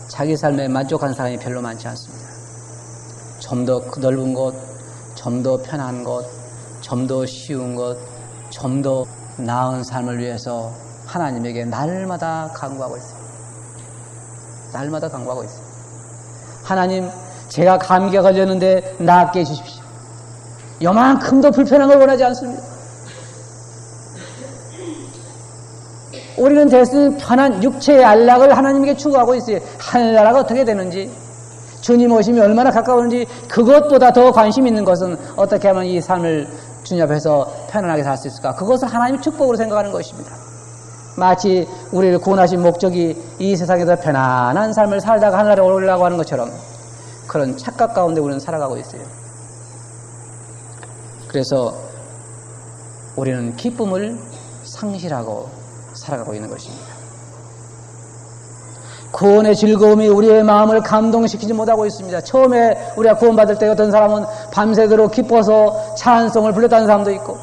[SPEAKER 1] 자기 삶에 만족한 사람이 별로 많지 않습니다. 좀 더 넓은 곳, 좀 더 편한 곳, 좀 더 쉬운 곳, 좀 더 나은 삶을 위해서 하나님에게 날마다 간구하고 있어요. 날마다 간구하고 있어요. 하나님, 제가 감기가 걸렸는데 낫게 해주십시오. 요만큼도 불편한 걸 원하지 않습니다. 우리는 대수는 편한 육체의 안락을 하나님께 추구하고 있어요. 하늘나라가 어떻게 되는지, 주님 오심이 얼마나 가까운지, 그것보다 더 관심 있는 것은 어떻게 하면 이 삶을 주님 앞에서 편안하게 살 수 있을까? 그것을 하나님의 축복으로 생각하는 것입니다. 마치 우리를 구원하신 목적이 이 세상에서 편안한 삶을 살다가 하늘나라에 오르려고 하는 것처럼 그런 착각 가운데 우리는 살아가고 있어요. 그래서 우리는 기쁨을 상실하고 살아가고 있는 것입니다. 구원의 즐거움이 우리의 마음을 감동시키지 못하고 있습니다. 처음에 우리가 구원받을 때 어떤 사람은 밤새도록 기뻐서 찬송을 불렀다는 사람도 있고,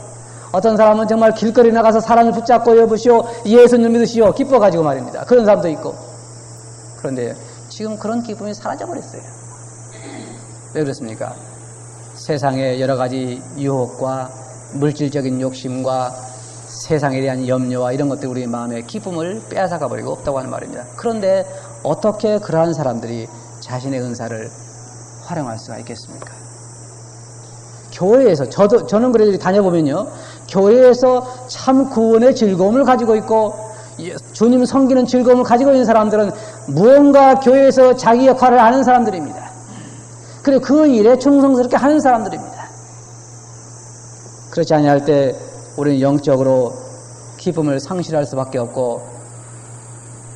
[SPEAKER 1] 어떤 사람은 정말 길거리 나가서 사람을 붙잡고 여보시오 예수님을 믿으시오 기뻐가지고 말입니다. 그런 사람도 있고. 그런데 지금 그런 기쁨이 사라져버렸어요. 왜 그렇습니까? 세상의 여러 가지 유혹과 물질적인 욕심과 세상에 대한 염려와 이런 것들이 우리의 마음의 기쁨을 빼앗아가 버리고 없다고 하는 말입니다. 그런데 어떻게 그러한 사람들이 자신의 은사를 활용할 수가 있겠습니까? 교회에서 저는 그래도 다녀보면요, 교회에서 참 구원의 즐거움을 가지고 있고 주님 섬기는 즐거움을 가지고 있는 사람들은 무언가 교회에서 자기 역할을 아는 사람들입니다. 그리고 그 일에 충성스럽게 하는 사람들입니다. 그렇지 아니할 때 우리는 영적으로 기쁨을 상실할 수밖에 없고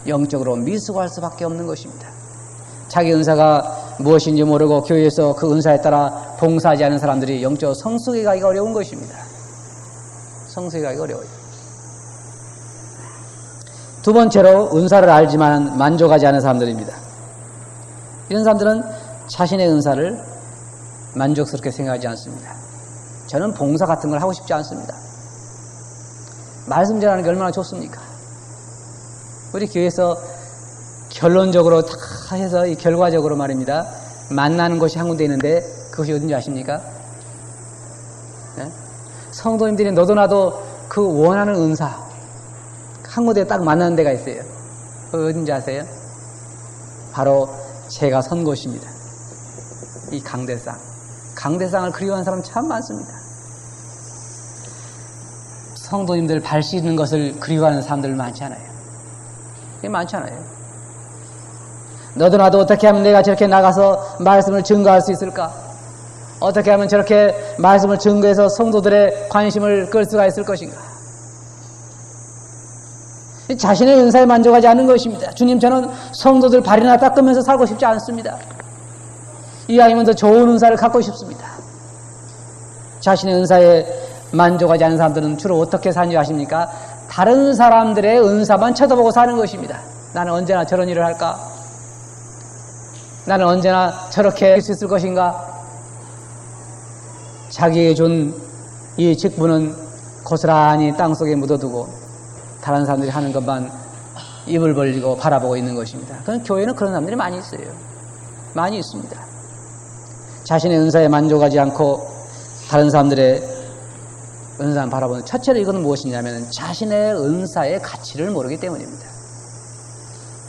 [SPEAKER 1] 영적으로 미숙할 수밖에 없는 것입니다. 자기 은사가 무엇인지 모르고 교회에서 그 은사에 따라 봉사하지 않은 사람들이 영적 성숙에 가기가 어려운 것입니다. 성숙에 가기가 어려워요. 두 번째로 은사를 알지만 만족하지 않은 사람들입니다. 이런 사람들은 자신의 은사를 만족스럽게 생각하지 않습니다. 저는 봉사 같은 걸 하고 싶지 않습니다. 말씀 전하는 게 얼마나 좋습니까? 우리 교회에서 결론적으로 다 해서 이 결과적으로 말입니다. 만나는 곳이 한 군데 있는데 그것이 어딘지 아십니까? 네? 성도님들이 너도 나도 그 원하는 은사 한 군데에 딱 만나는 데가 있어요. 어딘지 아세요? 바로 제가 선 곳입니다. 이 강대상. 강대상을 그리워하는 사람 참 많습니다. 성도님들 발 씻는 것을 그리워하는 사람들 많지 않아요. 그게 많지 않아요. 너도 나도 어떻게 하면 내가 저렇게 나가서 말씀을 증거할 수 있을까? 어떻게 하면 저렇게 말씀을 증거해서 성도들의 관심을 끌 수가 있을 것인가? 자신의 은사에 만족하지 않는 것입니다. 주님, 저는 성도들 발이나 닦으면서 살고 싶지 않습니다. 이왕이면 더 좋은 은사를 갖고 싶습니다. 자신의 은사에 만족하지 않는 사람들은 주로 어떻게 사는지 아십니까? 다른 사람들의 은사만 쳐다보고 사는 것입니다. 나는 언제나 저런 일을 할까? 나는 언제나 저렇게 할 수 있을 것인가? 자기에게 준 이 직분은 고스란히 땅속에 묻어두고 다른 사람들이 하는 것만 입을 벌리고 바라보고 있는 것입니다. 그런 교회는 그런 사람들이 많이 있어요. 많이 있습니다. 자신의 은사에 만족하지 않고 다른 사람들의 은사만 바라보는, 첫째로 이것은 무엇이냐면 자신의 은사의 가치를 모르기 때문입니다.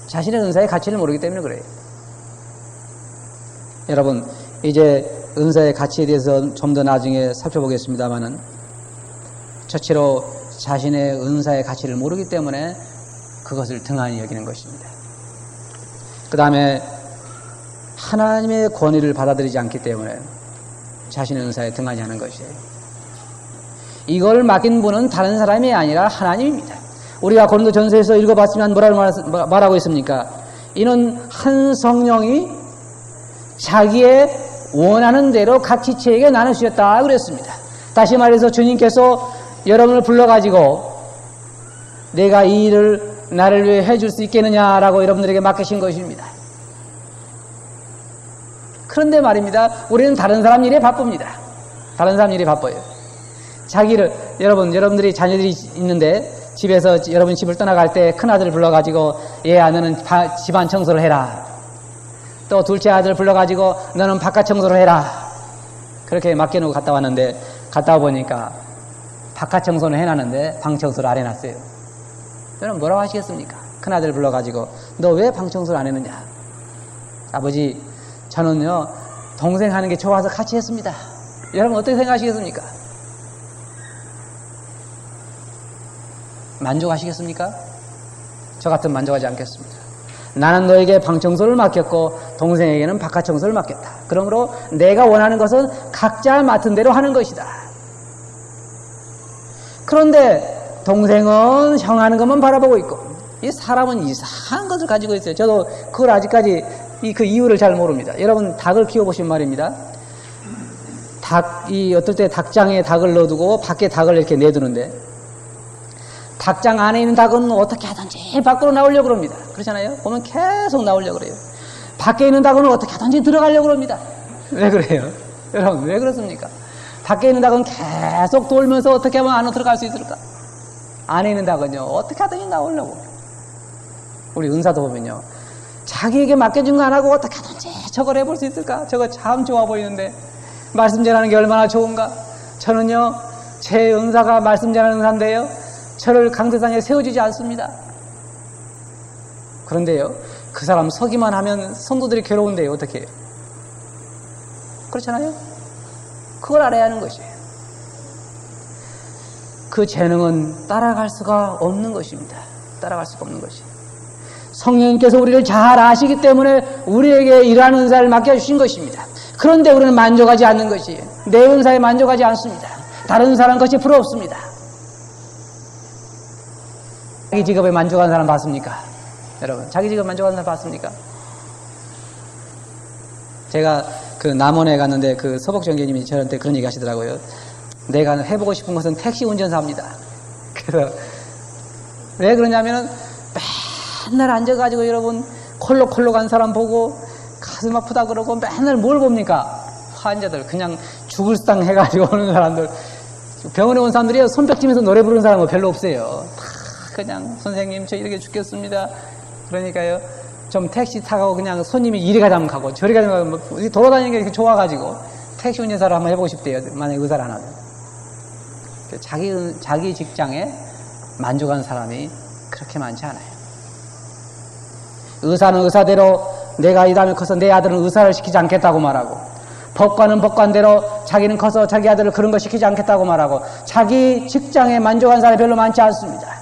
[SPEAKER 1] 자신의 은사의 가치를 모르기 때문에 그래요. 여러분, 이제 은사의 가치에 대해서 좀 더 나중에 살펴보겠습니다만은, 첫째로 자신의 은사의 가치를 모르기 때문에 그것을 등한히 여기는 것입니다. 그 다음에 하나님의 권위를 받아들이지 않기 때문에 자신의 은사에 등한히 하는 것이에요. 이걸 맡긴 분은 다른 사람이 아니라 하나님입니다. 우리가 고린도전서에서 읽어봤으면 뭐라고 말하고 있습니까? 이는 한 성령이 자기의 원하는 대로 각 지체에게 나누셨다 그랬습니다. 다시 말해서 주님께서 여러분을 불러가지고 내가 이 일을 나를 위해 해줄 수 있겠느냐라고 여러분들에게 맡기신 것입니다. 그런데 말입니다, 우리는 다른 사람 일에 바쁩니다. 다른 사람 일에 바빠요. 자기를, 여러분들이 자녀들이 있는데 집에서 여러분 집을 떠나갈 때 큰아들을 불러가지고 얘야 너는 집안 청소를 해라. 또 둘째 아들을 불러가지고 너는 바깥 청소를 해라. 그렇게 맡겨놓고 갔다 왔는데, 갔다 와보니까 바깥 청소는 해놨는데 방 청소를 안 해놨어요. 여러분 뭐라고 하시겠습니까? 큰아들 불러가지고 너 왜 방 청소를 안 했느냐? 아버지, 저는요 동생 하는 게 좋아서 같이 했습니다. 여러분 어떻게 생각하시겠습니까? 만족하시겠습니까? 저 같으면 만족하지 않겠습니다. 나는 너에게 방 청소를 맡겼고 동생에게는 바깥 청소를 맡겼다. 그러므로 내가 원하는 것은 각자 맡은 대로 하는 것이다. 그런데 동생은 형 하는 것만 바라보고 있고 이 사람은 이상한 것을 가지고 있어요. 저도 그걸 아직까지 그 이유를 잘 모릅니다. 여러분 닭을 키워보신 말입니다. 어떨 때 닭장에 닭을 넣어두고 밖에 닭을 이렇게 내두는데 닭장 안에 있는 닭은 어떻게 하든지 밖으로 나오려고 그럽니다. 그렇잖아요? 보면 계속 나오려고 그래요. 밖에 있는 닭은 어떻게 하든지 들어가려고 그럽니다. 왜 그래요? 여러분 왜 그렇습니까? 밖에 있는 닭은 계속 돌면서 어떻게 하면 안으로 들어갈 수 있을까? 안에 있는 닭은요 어떻게 하든지 나오려고. 우리 은사도 보면요 자기에게 맡겨준 거 안 하고 어떻게 하든지 저걸 해볼 수 있을까? 저거 참 좋아 보이는데 말씀 전하는 게 얼마나 좋은가? 저는요 제 은사가 말씀 전하는 은사인데요 저를 강대상에 세워주지 않습니다. 그런데요 그 사람 서기만 하면 성도들이 괴로운데요 어떻게 해요? 그렇잖아요? 그걸 알아야 하는 것이에요. 그 재능은 따라갈 수가 없는 것입니다. 따라갈 수가 없는 것이에요. 성령님께서 우리를 잘 아시기 때문에 우리에게 이러한 은사를 맡겨주신 것입니다. 그런데 우리는 만족하지 않는 것이에요. 내 은사에 만족하지 않습니다. 다른 은사라는 것이 부럽습니다. 자기 직업에 만족하는 사람 봤습니까? 여러분 자기 직업에 만족하는 사람 봤습니까? 제가 그 남원에 갔는데 그 서복정교님이 저한테 그런 얘기 하시더라고요. 내가 해보고 싶은 것은 택시 운전사입니다. 그래서 왜 그러냐면은 맨날 앉아가지고 여러분 콜록콜록한 사람 보고 가슴 아프다 그러고 맨날 뭘 봅니까? 환자들 그냥 죽을 상 해가지고 오는 사람들 병원에 온 사람들이 손뼉치면서 노래 부르는 사람은 별로 없어요. 다 그냥 선생님 저 이렇게 죽겠습니다. 그러니까요 좀 택시 타고 그냥 손님이 이리 가자면 가고 저리 가자면 가고 돌아다니는 게 이렇게 좋아가지고 택시 운전사를 한번 해보고 싶대요. 만약에 의사를 안 하면. 자기 직장에 만족한 사람이 그렇게 많지 않아요. 의사는 의사대로 내가 이 다음에 커서 내 아들은 의사를 시키지 않겠다고 말하고 법관은 법관대로 자기는 커서 자기 아들을 그런 거 시키지 않겠다고 말하고 자기 직장에 만족한 사람이 별로 많지 않습니다.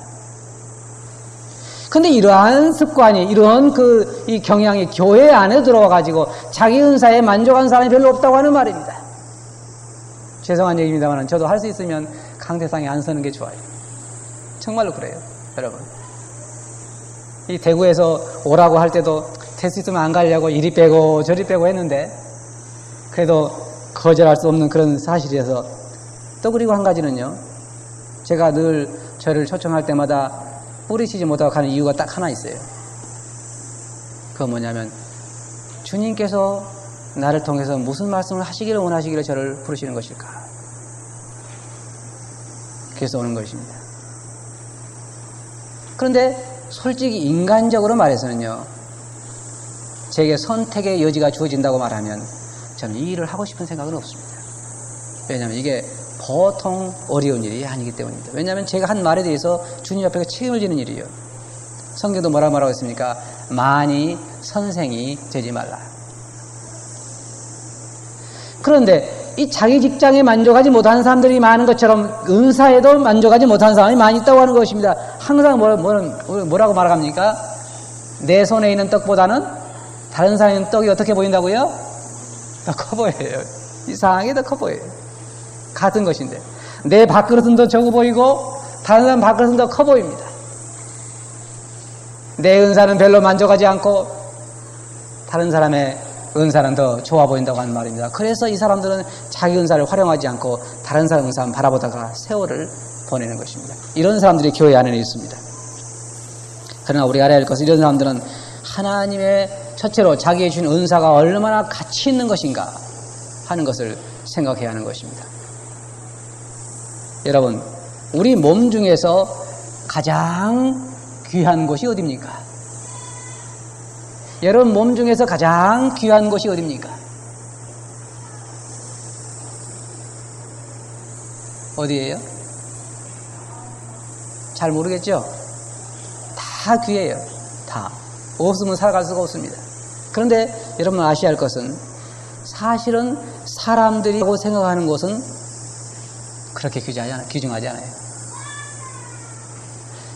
[SPEAKER 1] 근데 이러한 습관이 이런 이 경향이 교회 안에 들어와 가지고 자기 은사에 만족한 사람이 별로 없다고 하는 말입니다. 죄송한 얘기입니다만 저도 할 수 있으면 강대상에 안 서는 게 좋아요. 정말로 그래요. 여러분 이 대구에서 오라고 할 때도 될 수 있으면 안 가려고 이리 빼고 저리 빼고 했는데 그래도 거절할 수 없는 그런 사실이어서 또 그리고 한 가지는요 제가 늘 저를 초청할 때마다 뿌리치지 못하고 가는 이유가 딱 하나 있어요. 그건 뭐냐면 주님께서 나를 통해서 무슨 말씀을 하시기를 원하시기를 저를 부르시는 것일까? 그래서 오는 것입니다. 그런데 솔직히 인간적으로 말해서는요 제게 선택의 여지가 주어진다고 말하면 저는 이 일을 하고 싶은 생각은 없습니다. 왜냐하면 이게 보통 어려운 일이 아니기 때문입니다. 왜냐하면 제가 한 말에 대해서 주님 앞에 책임을 지는 일이에요. 성경도 뭐라고 말하고 있습니까? 많이 선생이 되지 말라. 그런데 이 자기 직장에 만족하지 못하는 사람들이 많은 것처럼 은사에도 만족하지 못하는 사람이 많이 있다고 하는 것입니다. 항상 뭐라고 말합니까? 내 손에 있는 떡보다는 다른 사람에 있는 떡이 어떻게 보인다고요? 더 커 보여요. 이상하게 더 커 보여요. 같은 것인데 내 밥그릇은 더 적어 보이고 다른 사람 밥그릇은 더 커 보입니다. 내 은사는 별로 만족하지 않고 다른 사람의 은사는 더 좋아 보인다고 하는 말입니다. 그래서 이 사람들은 자기 은사를 활용하지 않고 다른 사람 은사만 바라보다가 세월을 보내는 것입니다. 이런 사람들이 교회 안에 있습니다. 그러나 우리가 알아야 할 것은 이런 사람들은 하나님의 첫째로 자기의 주신 은사가 얼마나 가치 있는 것인가 하는 것을 생각해야 하는 것입니다. 여러분, 우리 몸 중에서 가장 귀한 곳이 어디입니까? 여러분 몸 중에서 가장 귀한 곳이 어디입니까? 어디예요? 잘 모르겠죠? 다 귀해요. 다. 없으면 살아갈 수가 없습니다. 그런데 여러분 아셔야 할 것은 사실은 사람들이라고 생각하는 것은 그렇게 귀중하지 않아요.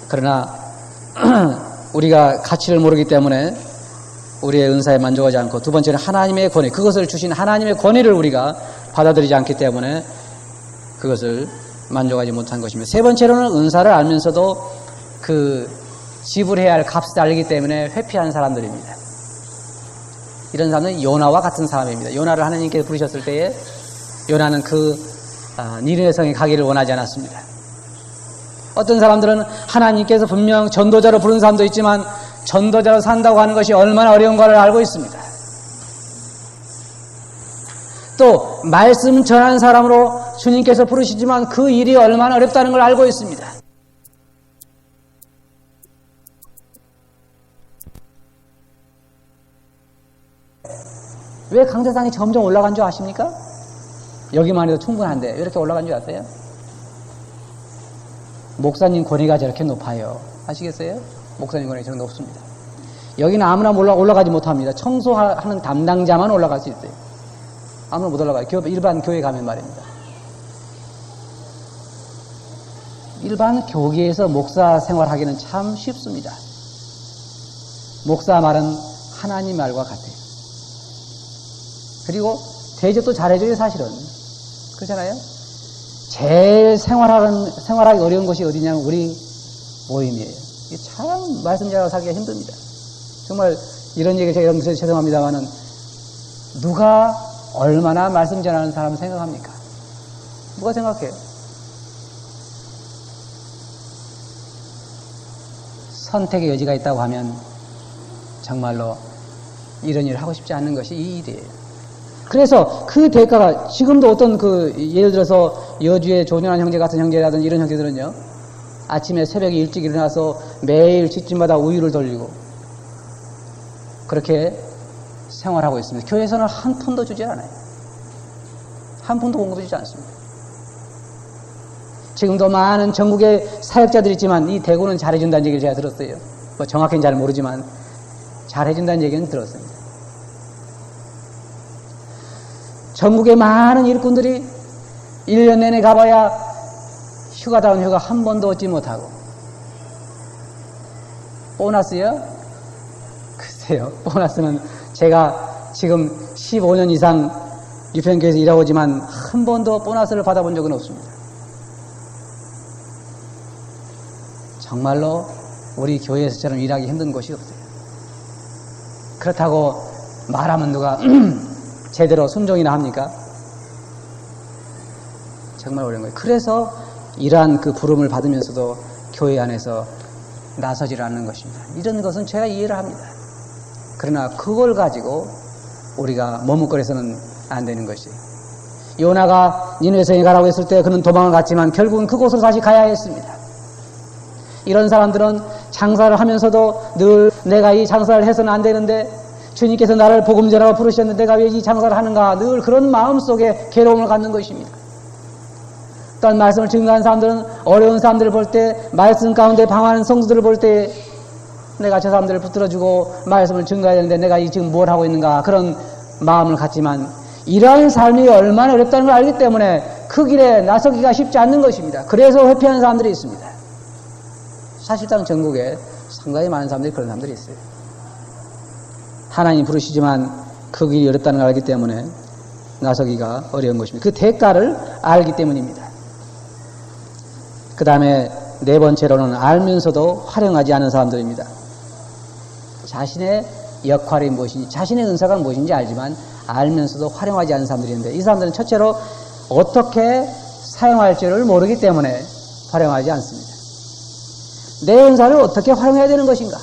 [SPEAKER 1] 그러나 우리가 가치를 모르기 때문에 우리의 은사에 만족하지 않고, 두 번째는 하나님의 권위, 그것을 주신 하나님의 권위를 우리가 받아들이지 않기 때문에 그것을 만족하지 못한 것입니다. 세 번째로는 은사를 알면서도 그 지불해야 할 값을 알기 때문에 회피하는 사람들입니다. 이런 사람은 요나와 같은 사람입니다. 요나를 하나님께서 부르셨을 때에 요나는 니느웨 성에 가기를 원하지 않았습니다. 어떤 사람들은 하나님께서 분명 전도자로 부른 사람도 있지만 전도자로 산다고 하는 것이 얼마나 어려운가를 알고 있습니다. 또 말씀 전하는 사람으로 주님께서 부르시지만 그 일이 얼마나 어렵다는 걸 알고 있습니다. 왜 강대상이 점점 올라간 줄 아십니까? 여기만 해도 충분한데 왜 이렇게 올라간 줄 아세요? 목사님 권위가 저렇게 높아요. 아시겠어요? 목사님 권위가 저렇게 높습니다. 여기는 아무나 올라가지 못합니다. 청소하는 담당자만 올라갈 수 있어요. 아무나 못 올라가요. 일반 교회 가면 말입니다. 일반 교계에서 목사 생활하기는 참 쉽습니다. 목사 말은 하나님 말과 같아요. 그리고 대접도 잘해줘요, 사실은. 그렇잖아요? 제일 생활하기 어려운 곳이 어디냐면 우리 모임이에요. 이게 참 말씀 전하고 살기가 힘듭니다. 정말 이런 얘기 제가 이러면서 죄송합니다만은 누가 얼마나 말씀 전하는 사람을 생각합니까? 누가 생각해요? 선택의 여지가 있다고 하면 정말로 이런 일을 하고 싶지 않는 것이 이 일이에요. 그래서 그 대가가 지금도 어떤 예를 들어서 여주의 조년한 형제 같은 형제라든지 이런 형제들은요, 아침에 새벽에 일찍 일어나서 매일 집집마다 우유를 돌리고 그렇게 생활하고 있습니다. 교회에서는 한 푼도 주지 않아요. 한 푼도 공급해 주지 않습니다. 지금도 많은 전국의 사역자들이 있지만 이 대구는 잘해준다는 얘기를 제가 들었어요. 뭐 정확히는 잘 모르지만 잘해준다는 얘기는 들었습니다. 전국의 많은 일꾼들이 1년 내내 가봐야 휴가다운 휴가 한 번도 얻지 못하고, 보너스요? 글쎄요, 보너스는 제가 지금 15년 이상 유평교회에서 일하고 있지만 한 번도 보너스를 받아본 적은 없습니다. 정말로 우리 교회에서처럼 일하기 힘든 곳이 없어요. 그렇다고 말하면 누가 제대로 순종이나 합니까? 정말 어려운 거예요. 그래서 이러한 그 부름을 받으면서도 교회 안에서 나서질 않는 것입니다. 이런 것은 제가 이해를 합니다. 그러나 그걸 가지고 우리가 머뭇거려서는 안 되는 것이에요. 요나가 니느웨 성에 가라고 했을 때 그는 도망을 갔지만 결국은 그곳으로 다시 가야 했습니다. 이런 사람들은 장사를 하면서도 늘 내가 이 장사를 해서는 안 되는데 주님께서 나를 복음 전하러 부르셨는데 내가 왜 이 장사를 하는가, 늘 그런 마음속에 괴로움을 갖는 것입니다. 또한 말씀을 증거하는 사람들은 어려운 사람들을 볼 때, 말씀 가운데 방황하는 성도들을 볼 때 내가 저 사람들을 붙들어주고 말씀을 증거해야 되는데 내가 지금 뭘 하고 있는가, 그런 마음을 갖지만 이러한 삶이 얼마나 어렵다는 걸 알기 때문에 그 길에 나서기가 쉽지 않는 것입니다. 그래서 회피하는 사람들이 있습니다. 사실상 전국에 상당히 많은 사람들이 그런 사람들이 있어요. 하나님 부르시지만 그 길이 어렵다는 걸 알기 때문에 나서기가 어려운 것입니다. 그 대가를 알기 때문입니다. 그 다음에 네 번째로는 알면서도 활용하지 않은 사람들입니다. 자신의 역할이 무엇인지, 자신의 은사가 무엇인지 알지만 알면서도 활용하지 않는 사람들이 있는데, 이 사람들은 첫째로 어떻게 사용할지를 모르기 때문에 활용하지 않습니다. 내 은사를 어떻게 활용해야 되는 것인가?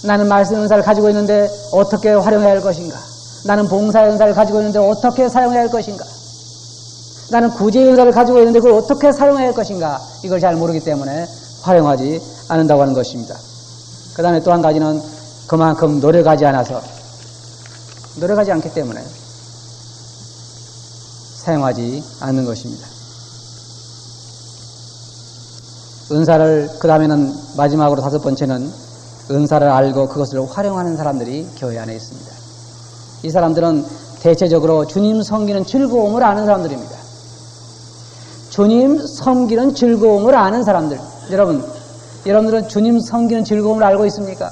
[SPEAKER 1] 나는 말씀 은사를 가지고 있는데 어떻게 활용해야 할 것인가? 나는 봉사의 은사를 가지고 있는데 어떻게 사용해야 할 것인가? 나는 구제의 은사를 가지고 있는데 그걸 어떻게 사용해야 할 것인가? 이걸 잘 모르기 때문에 활용하지 않는다고 하는 것입니다. 그 다음에 또 한 가지는 그만큼 노력하지 않기 때문에 사용하지 않는 것입니다. 은사를, 그 다음에는 마지막으로 다섯 번째는 은사를 알고 그것을 활용하는 사람들이 교회 안에 있습니다. 이 사람들은 대체적으로 주님 섬기는 즐거움을 아는 사람들입니다. 주님 섬기는 즐거움을 아는 사람들. 여러분들은 주님 섬기는 즐거움을 알고 있습니까?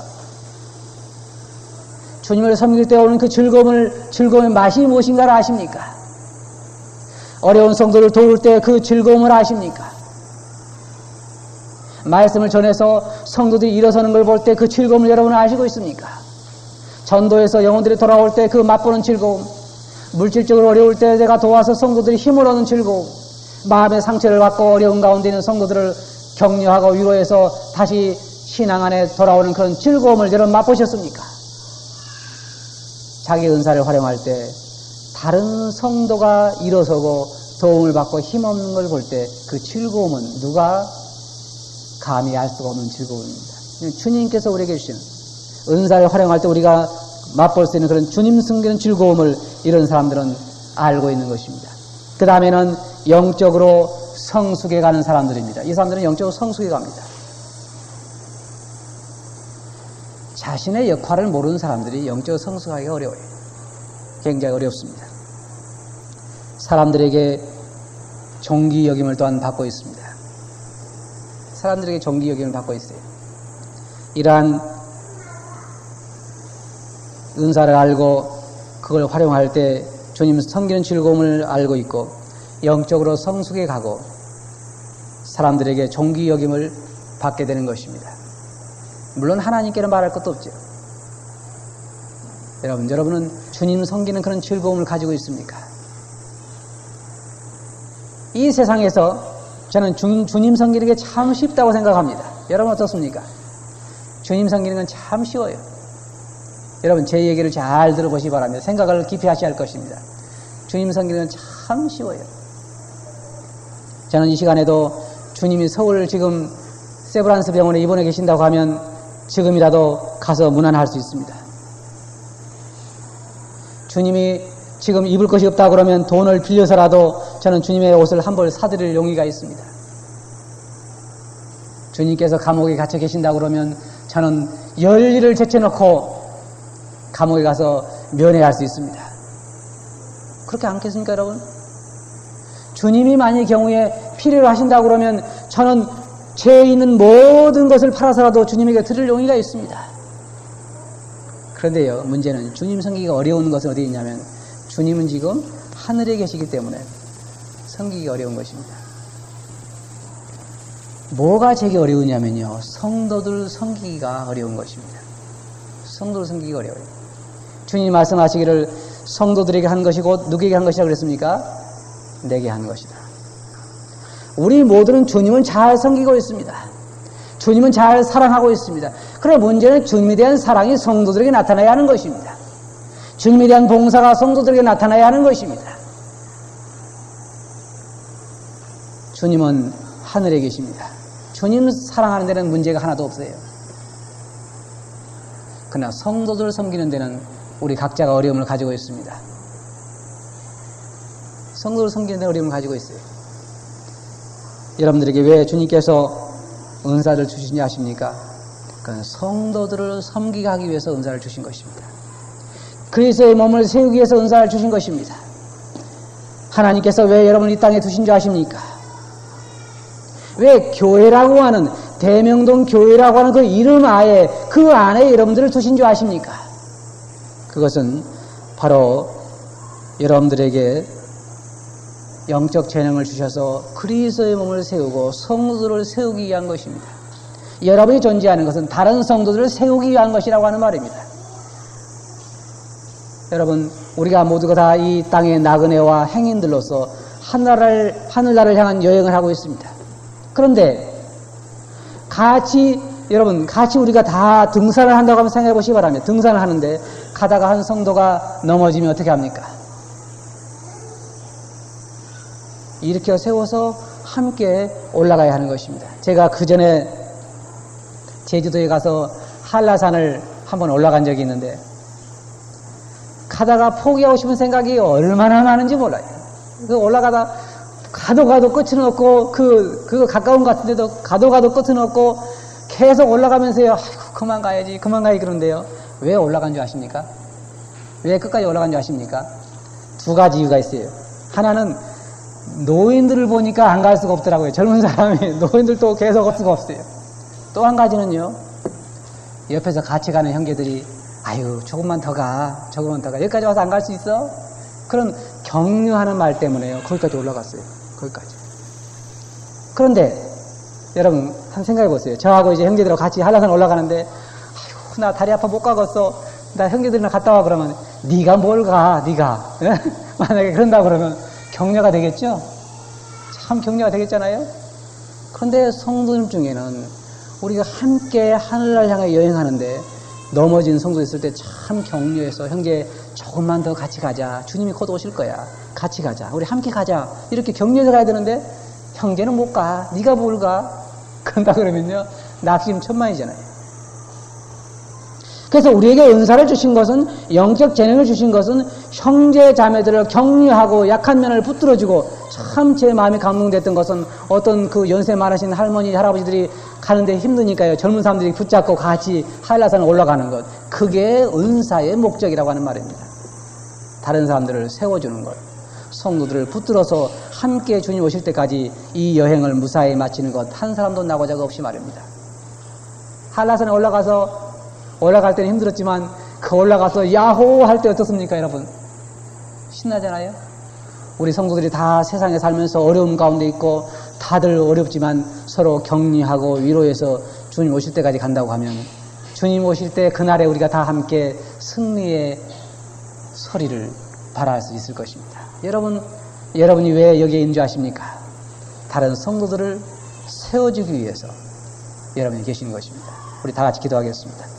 [SPEAKER 1] 주님을 섬길 때 오는 그 즐거움의 맛이 무엇인가를 아십니까? 어려운 성도를 도울 때 그 즐거움을 아십니까? 말씀을 전해서 성도들이 일어서는 걸 볼 때 그 즐거움을 여러분은 아시고 있습니까? 전도에서 영혼들이 돌아올 때 그 맛보는 즐거움, 물질적으로 어려울 때 내가 도와서 성도들이 힘을 얻는 즐거움, 마음의 상처를 받고 어려운 가운데 있는 성도들을 격려하고 위로해서 다시 신앙 안에 돌아오는 그런 즐거움을 여러분 맛보셨습니까? 자기 은사를 활용할 때 다른 성도가 일어서고 도움을 받고 힘없는 걸 볼 때 그 즐거움은 누가 감히 알 수가 없는 즐거움입니다. 주님께서 우리에게 주시는 은사를 활용할 때 우리가 맛볼 수 있는 그런 주님 섬기는 즐거움을 이런 사람들은 알고 있는 것입니다. 그 다음에는 영적으로 성숙해 가는 사람들입니다. 이 사람들은 영적으로 성숙해 갑니다. 자신의 역할을 모르는 사람들이 영적으로 성숙하기가 어려워요. 굉장히 어렵습니다. 사람들에게 존귀 여김을 또한 받고 있습니다. 사람들에게 존귀 여김을 받고 있어요. 이러한 은사를 알고 그걸 활용할 때 주님 섬기는 즐거움을 알고 있고 영적으로 성숙해 가고 사람들에게 존귀 여김을 받게 되는 것입니다. 물론 하나님께는 말할 것도 없죠. 여러분은 주님 섬기는 그런 즐거움을 가지고 있습니까? 이 세상에서 저는 주님 섬기는 게 참 쉽다고 생각합니다. 여러분 어떻습니까? 주님 섬기는 건 참 쉬워요. 여러분 제 얘기를 잘 들어보시기 바랍니다. 생각을 깊이 하셔야 할 것입니다. 주님 섬기는 건 참 쉬워요. 저는 이 시간에도 주님이 서울 지금 세브란스 병원에 입원해 계신다고 하면 지금이라도 가서 문안할 수 있습니다. 주님이 지금 입을 것이 없다 그러면 돈을 빌려서라도 저는 주님의 옷을 한 벌 사드릴 용의가 있습니다. 주님께서 감옥에 갇혀 계신다 그러면 저는 열일을 제쳐놓고 감옥에 가서 면회할 수 있습니다. 그렇게 않겠습니까, 여러분? 주님이 만일 경우에 필요로 하신다 그러면 저는 죄 있는 모든 것을 팔아서라도 주님에게 드릴 용의가 있습니다. 그런데요, 문제는 주님 섬기기가 어려운 것은 어디 있냐면 주님은 지금 하늘에 계시기 때문에 섬기기 어려운 것입니다. 뭐가 제게 어려우냐면요, 성도들 섬기기가 어려운 것입니다. 성도들 섬기기가 어려워요. 주님이 말씀하시기를 성도들에게 한 것이고 누구에게 한 것이라 그랬습니까? 내게 한 것이다. 우리 모두는 주님은 잘 섬기고 있습니다. 주님은 잘 사랑하고 있습니다. 그러나 문제는 주님에 대한 사랑이 성도들에게 나타나야 하는 것입니다. 주님에 대한 봉사가 성도들에게 나타나야 하는 것입니다. 주님은 하늘에 계십니다. 주님 사랑하는 데는 문제가 하나도 없어요. 그러나 성도들을 섬기는 데는 우리 각자가 어려움을 가지고 있습니다. 성도를 섬기는 데 어려움을 가지고 있어요. 여러분들에게 왜 주님께서 은사를 주시냐 아십니까? 그건 성도들을 섬기게 하기 위해서 은사를 주신 것입니다. 그리스도의 몸을 세우기 위해서 은사를 주신 것입니다. 하나님께서 왜 여러분을 이 땅에 두신 줄 아십니까? 왜 교회라고 하는 대명동 교회라고 하는 그 이름 아래 그 안에 여러분들을 두신 줄 아십니까? 그것은 바로 여러분들에게 영적 재능을 주셔서 그리스도의 몸을 세우고 성도들을 세우기 위한 것입니다. 여러분이 존재하는 것은 다른 성도들을 세우기 위한 것이라고 하는 말입니다. 여러분, 우리가 모두가 다 이 땅의 나그네와 행인들로서 하늘나라를 향한 여행을 하고 있습니다. 그런데 같이 우리가 다 등산을 한다고 하면 생각해 보시기 바랍니다. 등산을 하는데 가다가 한 성도가 넘어지면 어떻게 합니까? 일으켜 세워서 함께 올라가야 하는 것입니다. 제가 그 전에 제주도에 가서 한라산을 한번 올라간 적이 있는데 가다가 포기하고 싶은 생각이 얼마나 많은지 몰라요. 올라가다 가도 끝은 없고 그거 가까운 것 같은데도 가도 끝은 없고 계속 올라가면서요. 아이고 그만 가야지 그런데요. 왜 올라간 줄 아십니까? 왜 끝까지 올라간 줄 아십니까?
[SPEAKER 2] 두 가지 이유가 있어요. 하나는 노인들을 보니까 안 갈 수가 없더라고요. 젊은 사람이 노인들도 계속 올 수가 없어요. 또 한 가지는요. 옆에서 같이 가는 형제들이 아유 조금만 더 가. 여기까지 와서 안 갈 수 있어? 그런 격려하는 말 때문에요. 거기까지 올라갔어요. 거기까지. 그런데 여러분 한 생각해 보세요. 저하고 이제 형제들하고 같이 한라산 올라가는데 아유 나 다리 아파 못 가겠어. 나 형제들이랑 갔다 와 그러면 네가 뭘 가? 네가 만약에 그런다 그러면 격려가 되겠죠? 참 격려가 되겠잖아요? 그런데 성도님 중에는 우리가 함께 하늘을 향해 여행하는데 넘어진 성도 있을 때 참 격려해서 형제 조금만 더 같이 가자. 주님이 곧 오실 거야. 같이 가자. 우리 함께 가자. 이렇게 격려해서 가야 되는데 형제는 못 가. 네가 뭘 가? 그런다 그러면요. 낙심 천만이잖아요. 그래서 우리에게 은사를 주신 것은 영적 재능을 주신 것은 형제 자매들을 격려하고 약한 면을 붙들어주고 참 제 마음이 감동됐던 것은 어떤 그 연세 많으신 할머니 할아버지들이 가는데 힘드니까요. 젊은 사람들이 붙잡고 같이 한라산을 올라가는 것. 그게 은사의 목적이라고 하는 말입니다. 다른 사람들을 세워주는 것. 성도들을 붙들어서 함께 주님 오실 때까지 이 여행을 무사히 마치는 것. 한 사람도 나고자가 없이 말입니다. 한라산에 올라갈 때는 힘들었지만 그 올라가서 야호 할 때 어떻습니까 여러분? 신나잖아요. 우리 성도들이 다 세상에 살면서 어려움 가운데 있고 다들 어렵지만 서로 격려하고 위로해서 주님 오실 때까지 간다고 하면 주님 오실 때 그날에 우리가 다 함께 승리의 소리를 발할 수 있을 것입니다. 여러분이 왜 여기에 있는 줄 아십니까? 다른 성도들을 세워주기 위해서 여러분이 계시는 것입니다. 우리 다 같이 기도하겠습니다.